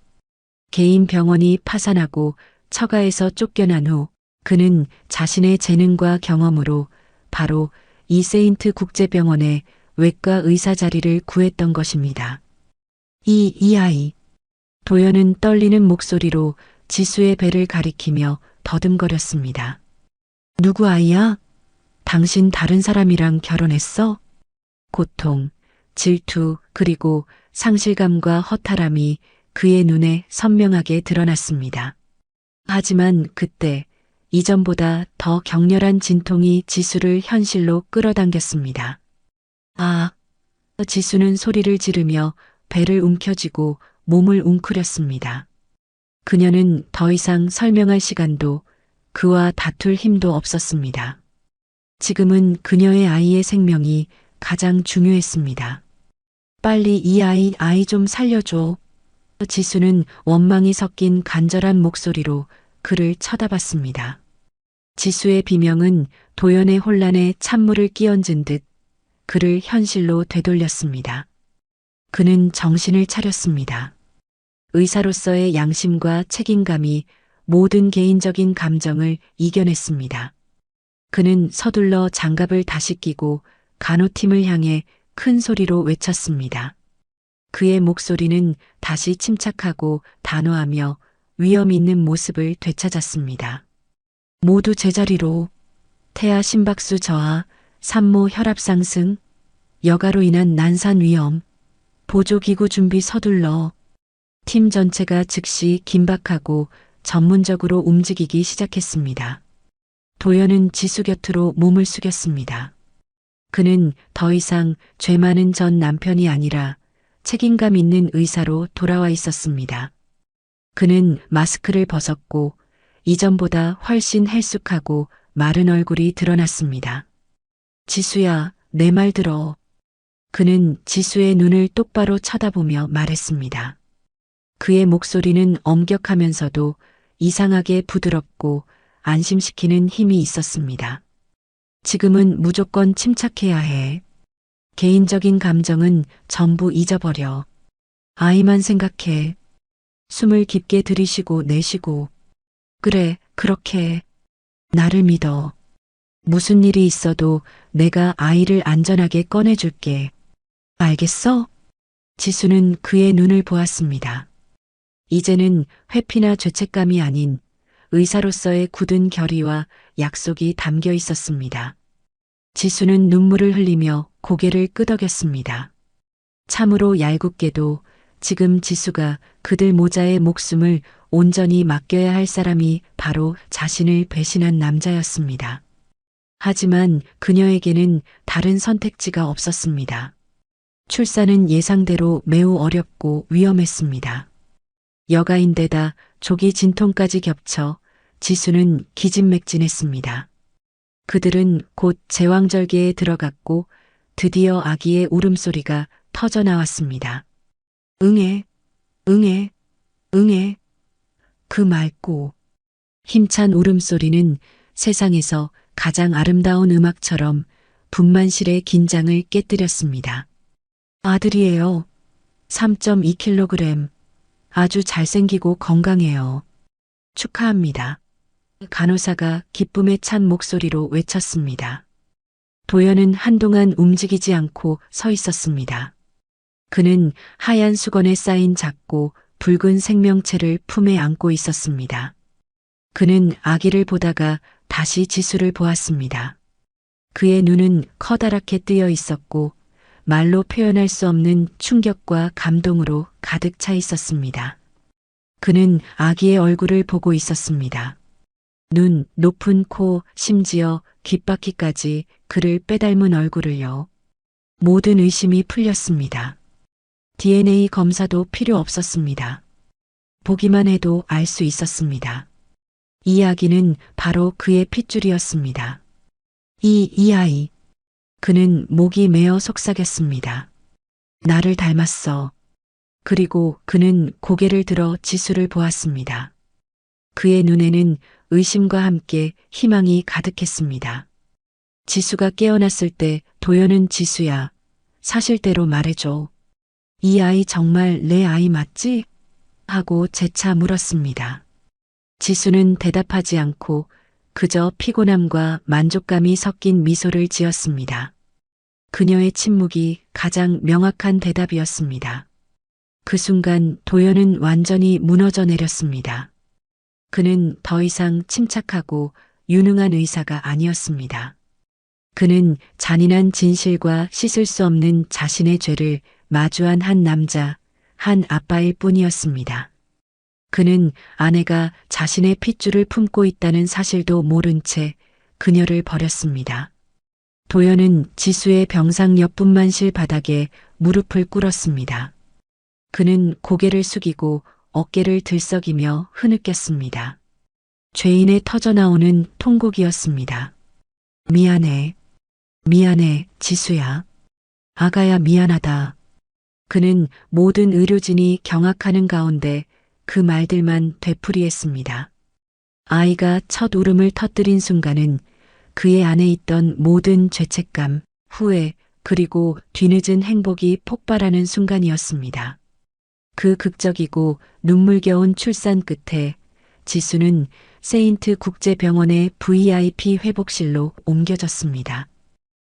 개인 병원이 파산하고 처가에서 쫓겨난 후 그는 자신의 재능과 경험으로 바로 이세인트 국제병원의 외과 의사 자리를 구했던 것입니다. 이 아이. 도연은 떨리는 목소리로 지수의 배를 가리키며 더듬거렸습니다. 누구 아이야? 당신 다른 사람이랑 결혼했어? 고통, 질투, 그리고 상실감과 허탈함이 그의 눈에 선명하게 드러났습니다. 하지만 그때 이전보다 더 격렬한 진통이 지수를 현실로 끌어당겼습니다. 아, 지수는 소리를 지르며 배를 움켜쥐고 몸을 웅크렸습니다. 그녀는 더 이상 설명할 시간도 그와 다툴 힘도 없었습니다. 지금은 그녀의 아이의 생명이 가장 중요했습니다. 빨리 이 아이 좀 살려줘. 지수는 원망이 섞인 간절한 목소리로 그를 쳐다봤습니다. 지수의 비명은 도연의 혼란에 찬물을 끼얹은 듯 그를 현실로 되돌렸습니다. 그는 정신을 차렸습니다. 의사로서의 양심과 책임감이 모든 개인적인 감정을 이겨냈습니다. 그는 서둘러 장갑을 다시 끼고 간호팀을 향해 큰 소리로 외쳤습니다. 그의 목소리는 다시 침착하고 단호하며 위험 있는 모습을 되찾았습니다. 모두 제자리로. 태아 심박수 저하, 산모 혈압 상승, 여가로 인한 난산 위험, 보조기구 준비 서둘러. 팀 전체가 즉시 긴박하고 전문적으로 움직이기 시작했습니다. 도연은 지수 곁으로 몸을 숙였습니다. 그는 더 이상 죄 많은 전 남편이 아니라 책임감 있는 의사로 돌아와 있었습니다. 그는 마스크를 벗었고 이전보다 훨씬 헬쑥하고 마른 얼굴이 드러났습니다. 지수야, 내 말 들어. 그는 지수의 눈을 똑바로 쳐다보며 말했습니다. 그의 목소리는 엄격하면서도 이상하게 부드럽고 안심시키는 힘이 있었습니다. 지금은 무조건 침착해야 해. 개인적인 감정은 전부 잊어버려. 아이만 생각해. 숨을 깊게 들이쉬고 내쉬고. 그래, 그렇게. 나를 믿어. 무슨 일이 있어도 내가 아이를 안전하게 꺼내줄게. 알겠어? 지수는 그의 눈을 보았습니다. 이제는 회피나 죄책감이 아닌 의사로서의 굳은 결의와 약속이 담겨 있었습니다. 지수는 눈물을 흘리며 고개를 끄덕였습니다. 참으로 얄궂게도 지금 지수가 그들 모자의 목숨을 온전히 맡겨야 할 사람이 바로 자신을 배신한 남자였습니다. 하지만 그녀에게는 다른 선택지가 없었습니다. 출산은 예상대로 매우 어렵고 위험했습니다. 여가인데다 조기 진통까지 겹쳐 지수는 기진맥진했습니다. 그들은 곧 제왕절개에 들어갔고 드디어 아기의 울음소리가 터져 나왔습니다. 응애, 응애, 응애. 그 맑고 힘찬 울음소리는 세상에서 가장 아름다운 음악처럼 분만실의 긴장을 깨뜨렸습니다. 아들이에요. 3.2kg. 아주 잘생기고 건강해요. 축하합니다. 간호사가 기쁨에 찬 목소리로 외쳤습니다. 도연은 한동안 움직이지 않고 서 있었습니다. 그는 하얀 수건에 쌓인 작고 붉은 생명체를 품에 안고 있었습니다. 그는 아기를 보다가 다시 지수를 보았습니다. 그의 눈은 커다랗게 뜨여 있었고 말로 표현할 수 없는 충격과 감동으로 가득 차 있었습니다. 그는 아기의 얼굴을 보고 있었습니다. 눈, 높은 코, 심지어 귓바퀴까지 그를 빼닮은 얼굴을요. 모든 의심이 풀렸습니다. DNA 검사도 필요 없었습니다. 보기만 해도 알 수 있었습니다. 이 아기는 바로 그의 핏줄이었습니다. 이 아이. 그는 목이 메어 속삭였습니다. 나를 닮았어. 그리고 그는 고개를 들어 지수를 보았습니다. 그의 눈에는 의심과 함께 희망이 가득했습니다. 지수가 깨어났을 때 도연은 지수야, 사실대로 말해줘. 이 아이 정말 내 아이 맞지? 하고 재차 물었습니다. 지수는 대답하지 않고 그저 피곤함과 만족감이 섞인 미소를 지었습니다. 그녀의 침묵이 가장 명확한 대답이었습니다. 그 순간 도연은 완전히 무너져 내렸습니다. 그는 더 이상 침착하고 유능한 의사가 아니었습니다. 그는 잔인한 진실과 씻을 수 없는 자신의 죄를 마주한 한 남자, 한 아빠일 뿐이었습니다. 그는 아내가 자신의 핏줄을 품고 있다는 사실도 모른 채 그녀를 버렸습니다. 도연은 지수의 병상 옆 분만실 바닥에 무릎을 꿇었습니다. 그는 고개를 숙이고 어깨를 들썩이며 흐느꼈습니다. 죄인의 터져나오는 통곡이었습니다. 미안해. 미안해, 지수야. 아가야 미안하다. 그는 모든 의료진이 경악하는 가운데 그 말들만 되풀이했습니다. 아이가 첫 울음을 터뜨린 순간은 그의 안에 있던 모든 죄책감, 후회, 그리고 뒤늦은 행복이 폭발하는 순간이었습니다. 그 극적이고 눈물겨운 출산 끝에 지수는 세인트 국제병원의 VIP 회복실로 옮겨졌습니다.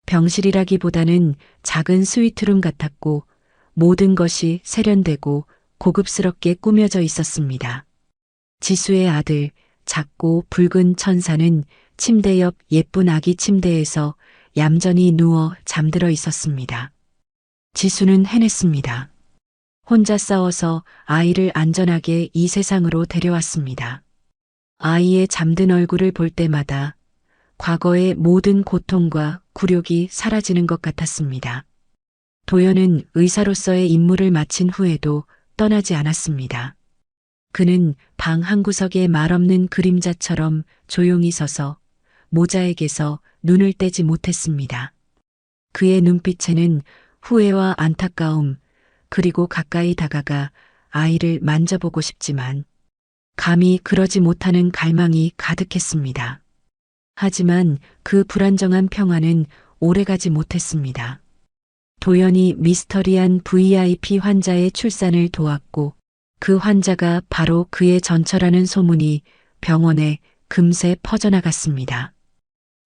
병실이라기보다는 작은 스위트룸 같았고 모든 것이 세련되고 고급스럽게 꾸며져 있었습니다. 지수의 아들, 작고 붉은 천사는 침대 옆 예쁜 아기 침대에서 얌전히 누워 잠들어 있었습니다. 지수는 해냈습니다. 혼자 싸워서 아이를 안전하게 이 세상으로 데려왔습니다. 아이의 잠든 얼굴을 볼 때마다 과거의 모든 고통과 굴욕이 사라지는 것 같았습니다. 도연은 의사로서의 임무를 마친 후에도 떠나지 않았습니다. 그는 방 한 구석에 말없는 그림자처럼 조용히 서서 모자에게서 눈을 떼지 못했습니다. 그의 눈빛에는 후회와 안타까움, 그리고 가까이 다가가 아이를 만져보고 싶지만 감히 그러지 못하는 갈망이 가득했습니다. 하지만 그 불안정한 평화는 오래가지 못했습니다. 도연이 미스터리한 VIP 환자의 출산을 도왔고 그 환자가 바로 그의 전처라는 소문이 병원에 금세 퍼져나갔습니다.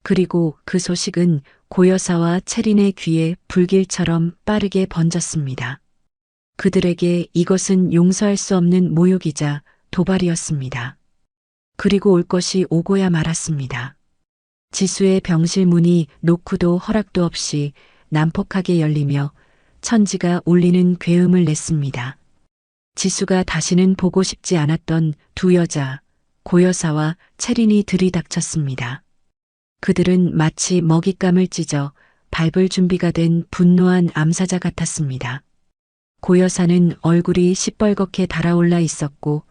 그리고 그 소식은 고여사와 체린의 귀에 불길처럼 빠르게 번졌습니다. 그들에게 이것은 용서할 수 없는 모욕이자 도발이었습니다. 그리고 올 것이 오고야 말았습니다. 지수의 병실 문이 노크도 허락도 없이 난폭하게 열리며 천지가 울리는 괴음을 냈습니다. 지수가 다시는 보고 싶지 않았던 두 여자, 고여사와 체린이 들이닥쳤습니다. 그들은 마치 먹잇감을 찢어 밟을 준비가 된 분노한 암사자 같았습니다. 고 여사는 얼굴이 시뻘겋게 달아올라 있었고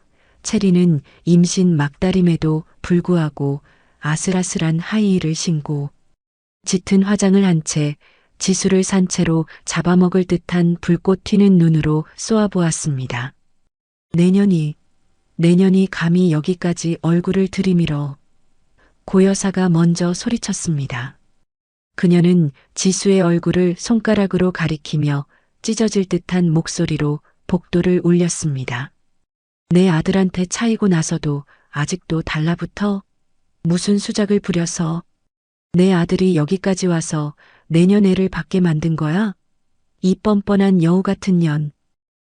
체리는 임신 막달임에도 불구하고 아슬아슬한 하이힐을 신고 짙은 화장을 한 채 지수를 산채로 잡아먹을 듯한 불꽃 튀는 눈으로 쏘아보았습니다. 내년이 감히 여기까지 얼굴을 들이밀어. 고 여사가 먼저 소리쳤습니다. 그녀는 지수의 얼굴을 손가락으로 가리키며 찢어질 듯한 목소리로 복도를 울렸습니다. 내 아들한테 차이고 나서도 아직도 달라붙어? 무슨 수작을 부려서 내 아들이 여기까지 와서 내년 애를 받게 만든 거야? 이 뻔뻔한 여우 같은 년.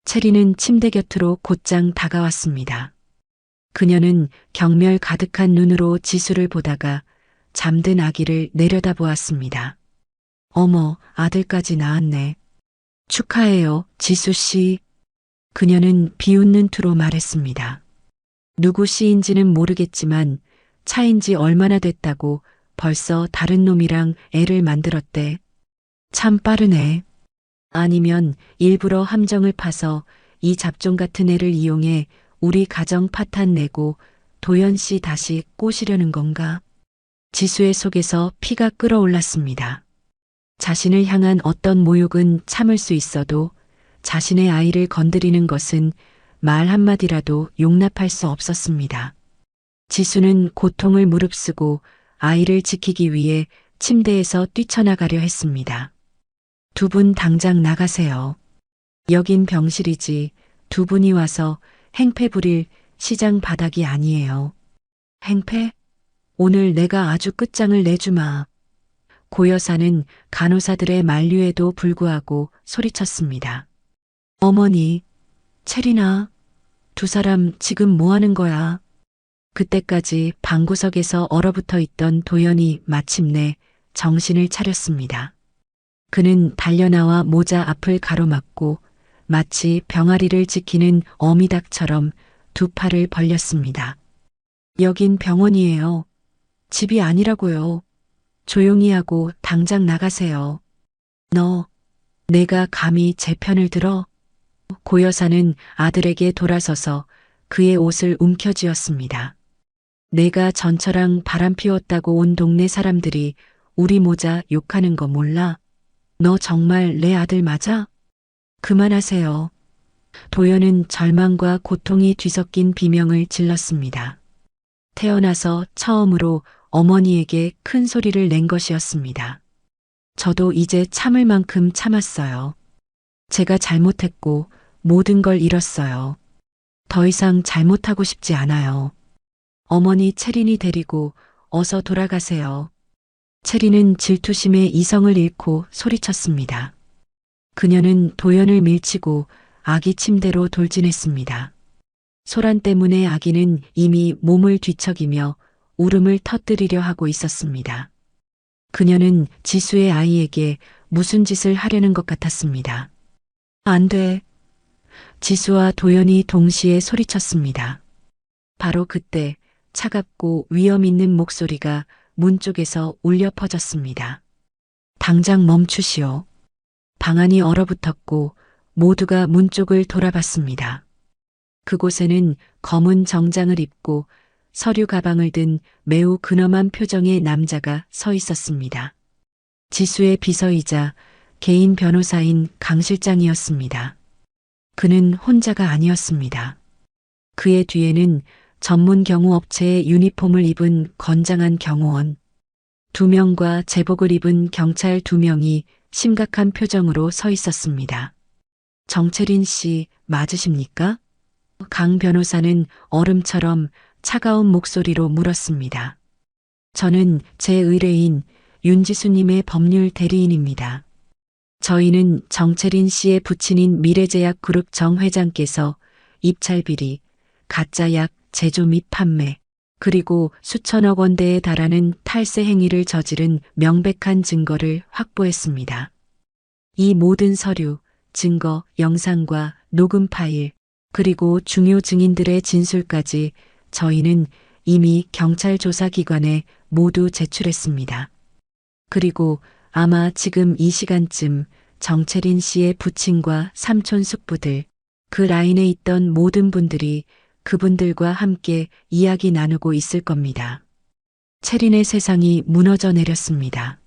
체리는 침대 곁으로 곧장 다가왔습니다. 그녀는 경멸 가득한 눈으로 지수를 보다가 잠든 아기를 내려다보았습니다. 어머, 아들까지 낳았네. 축하해요, 지수 씨. 그녀는 비웃는 투로 말했습니다. 누구 씨인지는 모르겠지만 차인지 얼마나 됐다고 벌써 다른 놈이랑 애를 만들었대. 참 빠르네. 아니면 일부러 함정을 파서 이 잡종 같은 애를 이용해 우리 가정 파탄 내고 도연 씨 다시 꼬시려는 건가? 지수의 속에서 피가 끓어올랐습니다. 자신을 향한 어떤 모욕은 참을 수 있어도 자신의 아이를 건드리는 것은 말 한마디라도 용납할 수 없었습니다. 지수는 고통을 무릅쓰고 아이를 지키기 위해 침대에서 뛰쳐나가려 했습니다. 두 분 당장 나가세요. 여긴 병실이지 두 분이 와서 행패 부릴 시장 바닥이 아니에요. 행패? 오늘 내가 아주 끝장을 내주마. 고 여사는 간호사들의 만류에도 불구하고 소리쳤습니다. 어머니, 체리나, 두 사람 지금 뭐 하는 거야? 그때까지 방구석에서 얼어붙어 있던 도연이 마침내 정신을 차렸습니다. 그는 달려나와 모자 앞을 가로막고 마치 병아리를 지키는 어미닭처럼 두 팔을 벌렸습니다. 여긴 병원이에요. 집이 아니라고요. 조용히 하고 당장 나가세요. 내가 감히 제 편을 들어? 고 여사는 아들에게 돌아서서 그의 옷을 움켜쥐었습니다. 내가 전처랑 바람 피웠다고 온 동네 사람들이 우리 모자 욕하는 거 몰라? 너 정말 내 아들 맞아? 그만하세요. 도연은 절망과 고통이 뒤섞인 비명을 질렀습니다. 태어나서 처음으로 어머니에게 큰 소리를 낸 것이었습니다. 저도 이제 참을 만큼 참았어요. 제가 잘못했고 모든 걸 잃었어요. 더 이상 잘못하고 싶지 않아요. 어머니 체린이 데리고 어서 돌아가세요. 체린은 질투심에 이성을 잃고 소리쳤습니다. 그녀는 도연을 밀치고 아기 침대로 돌진했습니다. 소란 때문에 아기는 이미 몸을 뒤척이며 울음을 터뜨리려 하고 있었습니다. 그녀는 지수의 아이에게 무슨 짓을 하려는 것 같았습니다. 안 돼. 지수와 도연이 동시에 소리쳤습니다. 바로 그때 차갑고 위험 있는 목소리가 문 쪽에서 울려 퍼졌습니다. 당장 멈추시오. 방안이 얼어붙었고 모두가 문 쪽을 돌아봤습니다. 그곳에는 검은 정장을 입고 서류 가방을 든 매우 근엄한 표정의 남자가 서 있었습니다. 지수의 비서이자 개인 변호사인 강 실장이었습니다. 그는 혼자가 아니었습니다. 그의 뒤에는 전문 경호업체의 유니폼을 입은 건장한 경호원, 2명과 제복을 입은 경찰 2명이 심각한 표정으로 서 있었습니다. 정채린 씨 맞으십니까? 강 변호사는 얼음처럼 차가운 목소리로 물었습니다. 저는 제 의뢰인 윤지수님의 법률 대리인입니다. 저희는 정채린 씨의 부친인 미래제약그룹 정 회장께서 입찰비리, 가짜약 제조 및 판매, 그리고 수천억 원대에 달하는 탈세 행위를 저지른 명백한 증거를 확보했습니다. 이 모든 서류, 증거, 영상과 녹음 파일, 그리고 중요 증인들의 진술까지 저희는 이미 경찰 조사기관에 모두 제출했습니다. 그리고 아마 지금 이 시간쯤 정채린 씨의 부친과 삼촌 숙부들, 그 라인에 있던 모든 분들이 그분들과 함께 이야기 나누고 있을 겁니다. 채린의 세상이 무너져 내렸습니다.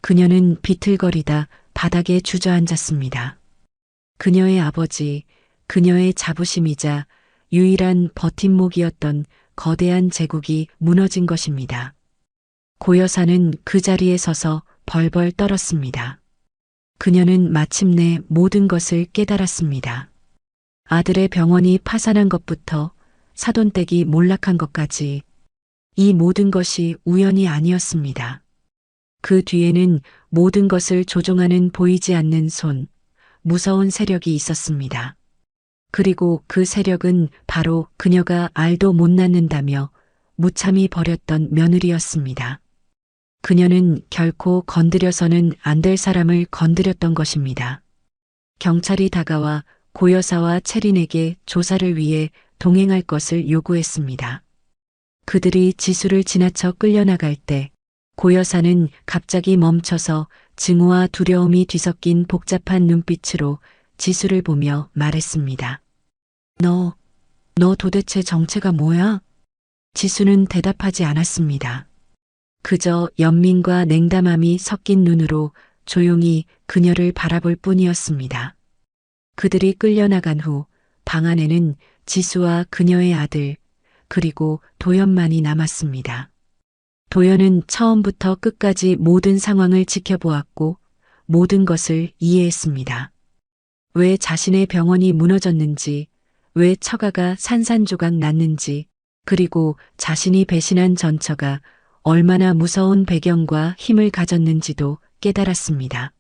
그녀는 비틀거리다 바닥에 주저앉았습니다. 그녀의 아버지, 그녀의 자부심이자 유일한 버팀목이었던 거대한 제국이 무너진 것입니다. 고 여사는 그 자리에 서서 벌벌 떨었습니다. 그녀는 마침내 모든 것을 깨달았습니다. 아들의 병원이 파산한 것부터 사돈댁이 몰락한 것까지 이 모든 것이 우연이 아니었습니다. 그 뒤에는 모든 것을 조종하는 보이지 않는 손, 무서운 세력이 있었습니다. 그리고 그 세력은 바로 그녀가 알도 못 낳는다며 무참히 버렸던 며느리였습니다. 그녀는 결코 건드려서는 안 될 사람을 건드렸던 것입니다. 경찰이 다가와 고 여사와 채린에게 조사를 위해 동행할 것을 요구했습니다. 그들이 지수를 지나쳐 끌려나갈 때 고 여사는 갑자기 멈춰서 증오와 두려움이 뒤섞인 복잡한 눈빛으로 지수를 보며 말했습니다. 너 도대체 정체가 뭐야? 지수는 대답하지 않았습니다. 그저 연민과 냉담함이 섞인 눈으로 조용히 그녀를 바라볼 뿐이었습니다. 그들이 끌려나간 후 방 안에는 지수와 그녀의 아들, 그리고 도연만이 남았습니다. 도연은 처음부터 끝까지 모든 상황을 지켜보았고 모든 것을 이해했습니다. 왜 자신의 병원이 무너졌는지, 왜 처가가 산산조각 났는지, 그리고 자신이 배신한 전처가 얼마나 무서운 배경과 힘을 가졌는지도 깨달았습니다.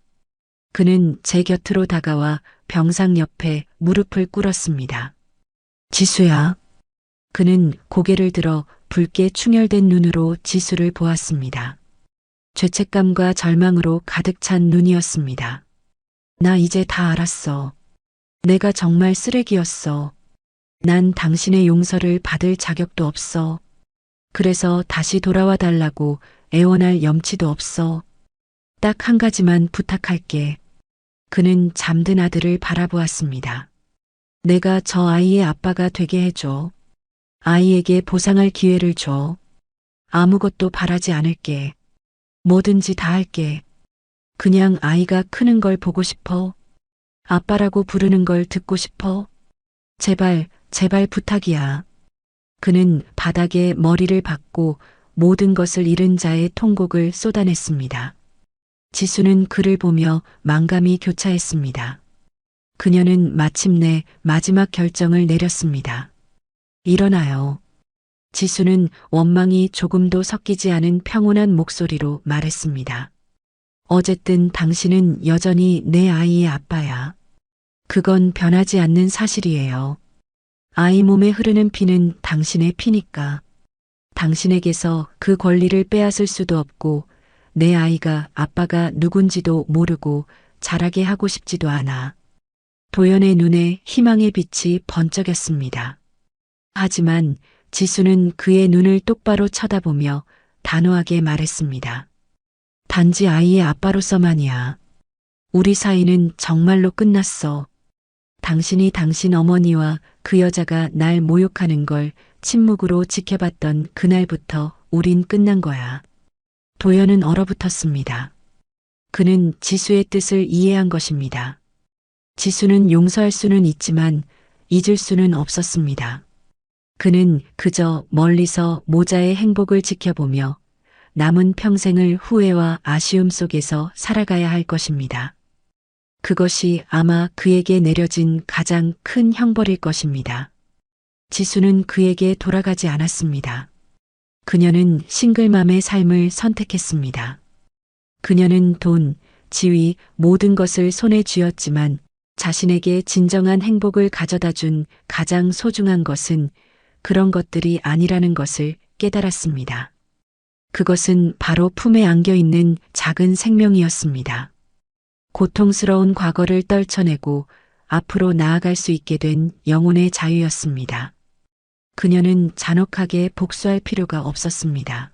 그는 제 곁으로 다가와 병상 옆에 무릎을 꿇었습니다. 지수야. 그는 고개를 들어 붉게 충혈된 눈으로 지수를 보았습니다. 죄책감과 절망으로 가득 찬 눈이었습니다. 나 이제 다 알았어. 내가 정말 쓰레기였어. 난 당신의 용서를 받을 자격도 없어. 그래서 다시 돌아와 달라고 애원할 염치도 없어. 딱 한 가지만 부탁할게. 그는 잠든 아들을 바라보았습니다. 내가 저 아이의 아빠가 되게 해줘. 아이에게 보상할 기회를 줘. 아무것도 바라지 않을게. 뭐든지 다 할게. 그냥 아이가 크는 걸 보고 싶어. 아빠라고 부르는 걸 듣고 싶어. 제발, 제발 부탁이야. 그는 바닥에 머리를 박고 모든 것을 잃은 자의 통곡을 쏟아냈습니다. 지수는 그를 보며 망감이 교차했습니다. 그녀는 마침내 마지막 결정을 내렸습니다. 일어나요. 지수는 원망이 조금도 섞이지 않은 평온한 목소리로 말했습니다. 어쨌든 당신은 여전히 내 아이의 아빠야. 그건 변하지 않는 사실이에요. 아이 몸에 흐르는 피는 당신의 피니까. 당신에게서 그 권리를 빼앗을 수도 없고 내 아이가 아빠가 누군지도 모르고 자라게 하고 싶지도 않아. 도연의 눈에 희망의 빛이 번쩍였습니다. 하지만 지수는 그의 눈을 똑바로 쳐다보며 단호하게 말했습니다. 단지 아이의 아빠로서만이야. 우리 사이는 정말로 끝났어. 당신이 당신 어머니와 그 여자가 날 모욕하는 걸 침묵으로 지켜봤던 그날부터 우린 끝난 거야. 도연은 얼어붙었습니다. 그는 지수의 뜻을 이해한 것입니다. 지수는 용서할 수는 있지만 잊을 수는 없었습니다. 그는 그저 멀리서 모자의 행복을 지켜보며 남은 평생을 후회와 아쉬움 속에서 살아가야 할 것입니다. 그것이 아마 그에게 내려진 가장 큰 형벌일 것입니다. 지수는 그에게 돌아가지 않았습니다. 그녀는 싱글맘의 삶을 선택했습니다. 그녀는 돈, 지위, 모든 것을 손에 쥐었지만 자신에게 진정한 행복을 가져다 준 가장 소중한 것은 그런 것들이 아니라는 것을 깨달았습니다. 그것은 바로 품에 안겨 있는 작은 생명이었습니다. 고통스러운 과거를 떨쳐내고 앞으로 나아갈 수 있게 된 영혼의 자유였습니다. 그녀는 잔혹하게 복수할 필요가 없었습니다.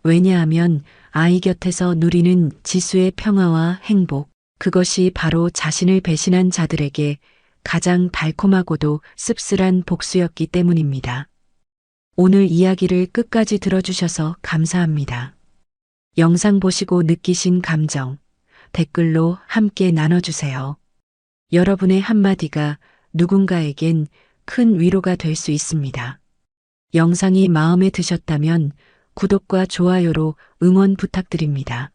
왜냐하면 아이 곁에서 누리는 지수의 평화와 행복, 그것이 바로 자신을 배신한 자들에게 가장 달콤하고도 씁쓸한 복수였기 때문입니다. 오늘 이야기를 끝까지 들어주셔서 감사합니다. 영상 보시고 느끼신 감정, 댓글로 함께 나눠주세요. 여러분의 한마디가 누군가에겐 큰 위로가 될 수 있습니다. 영상이 마음에 드셨다면 구독과 좋아요로 응원 부탁드립니다.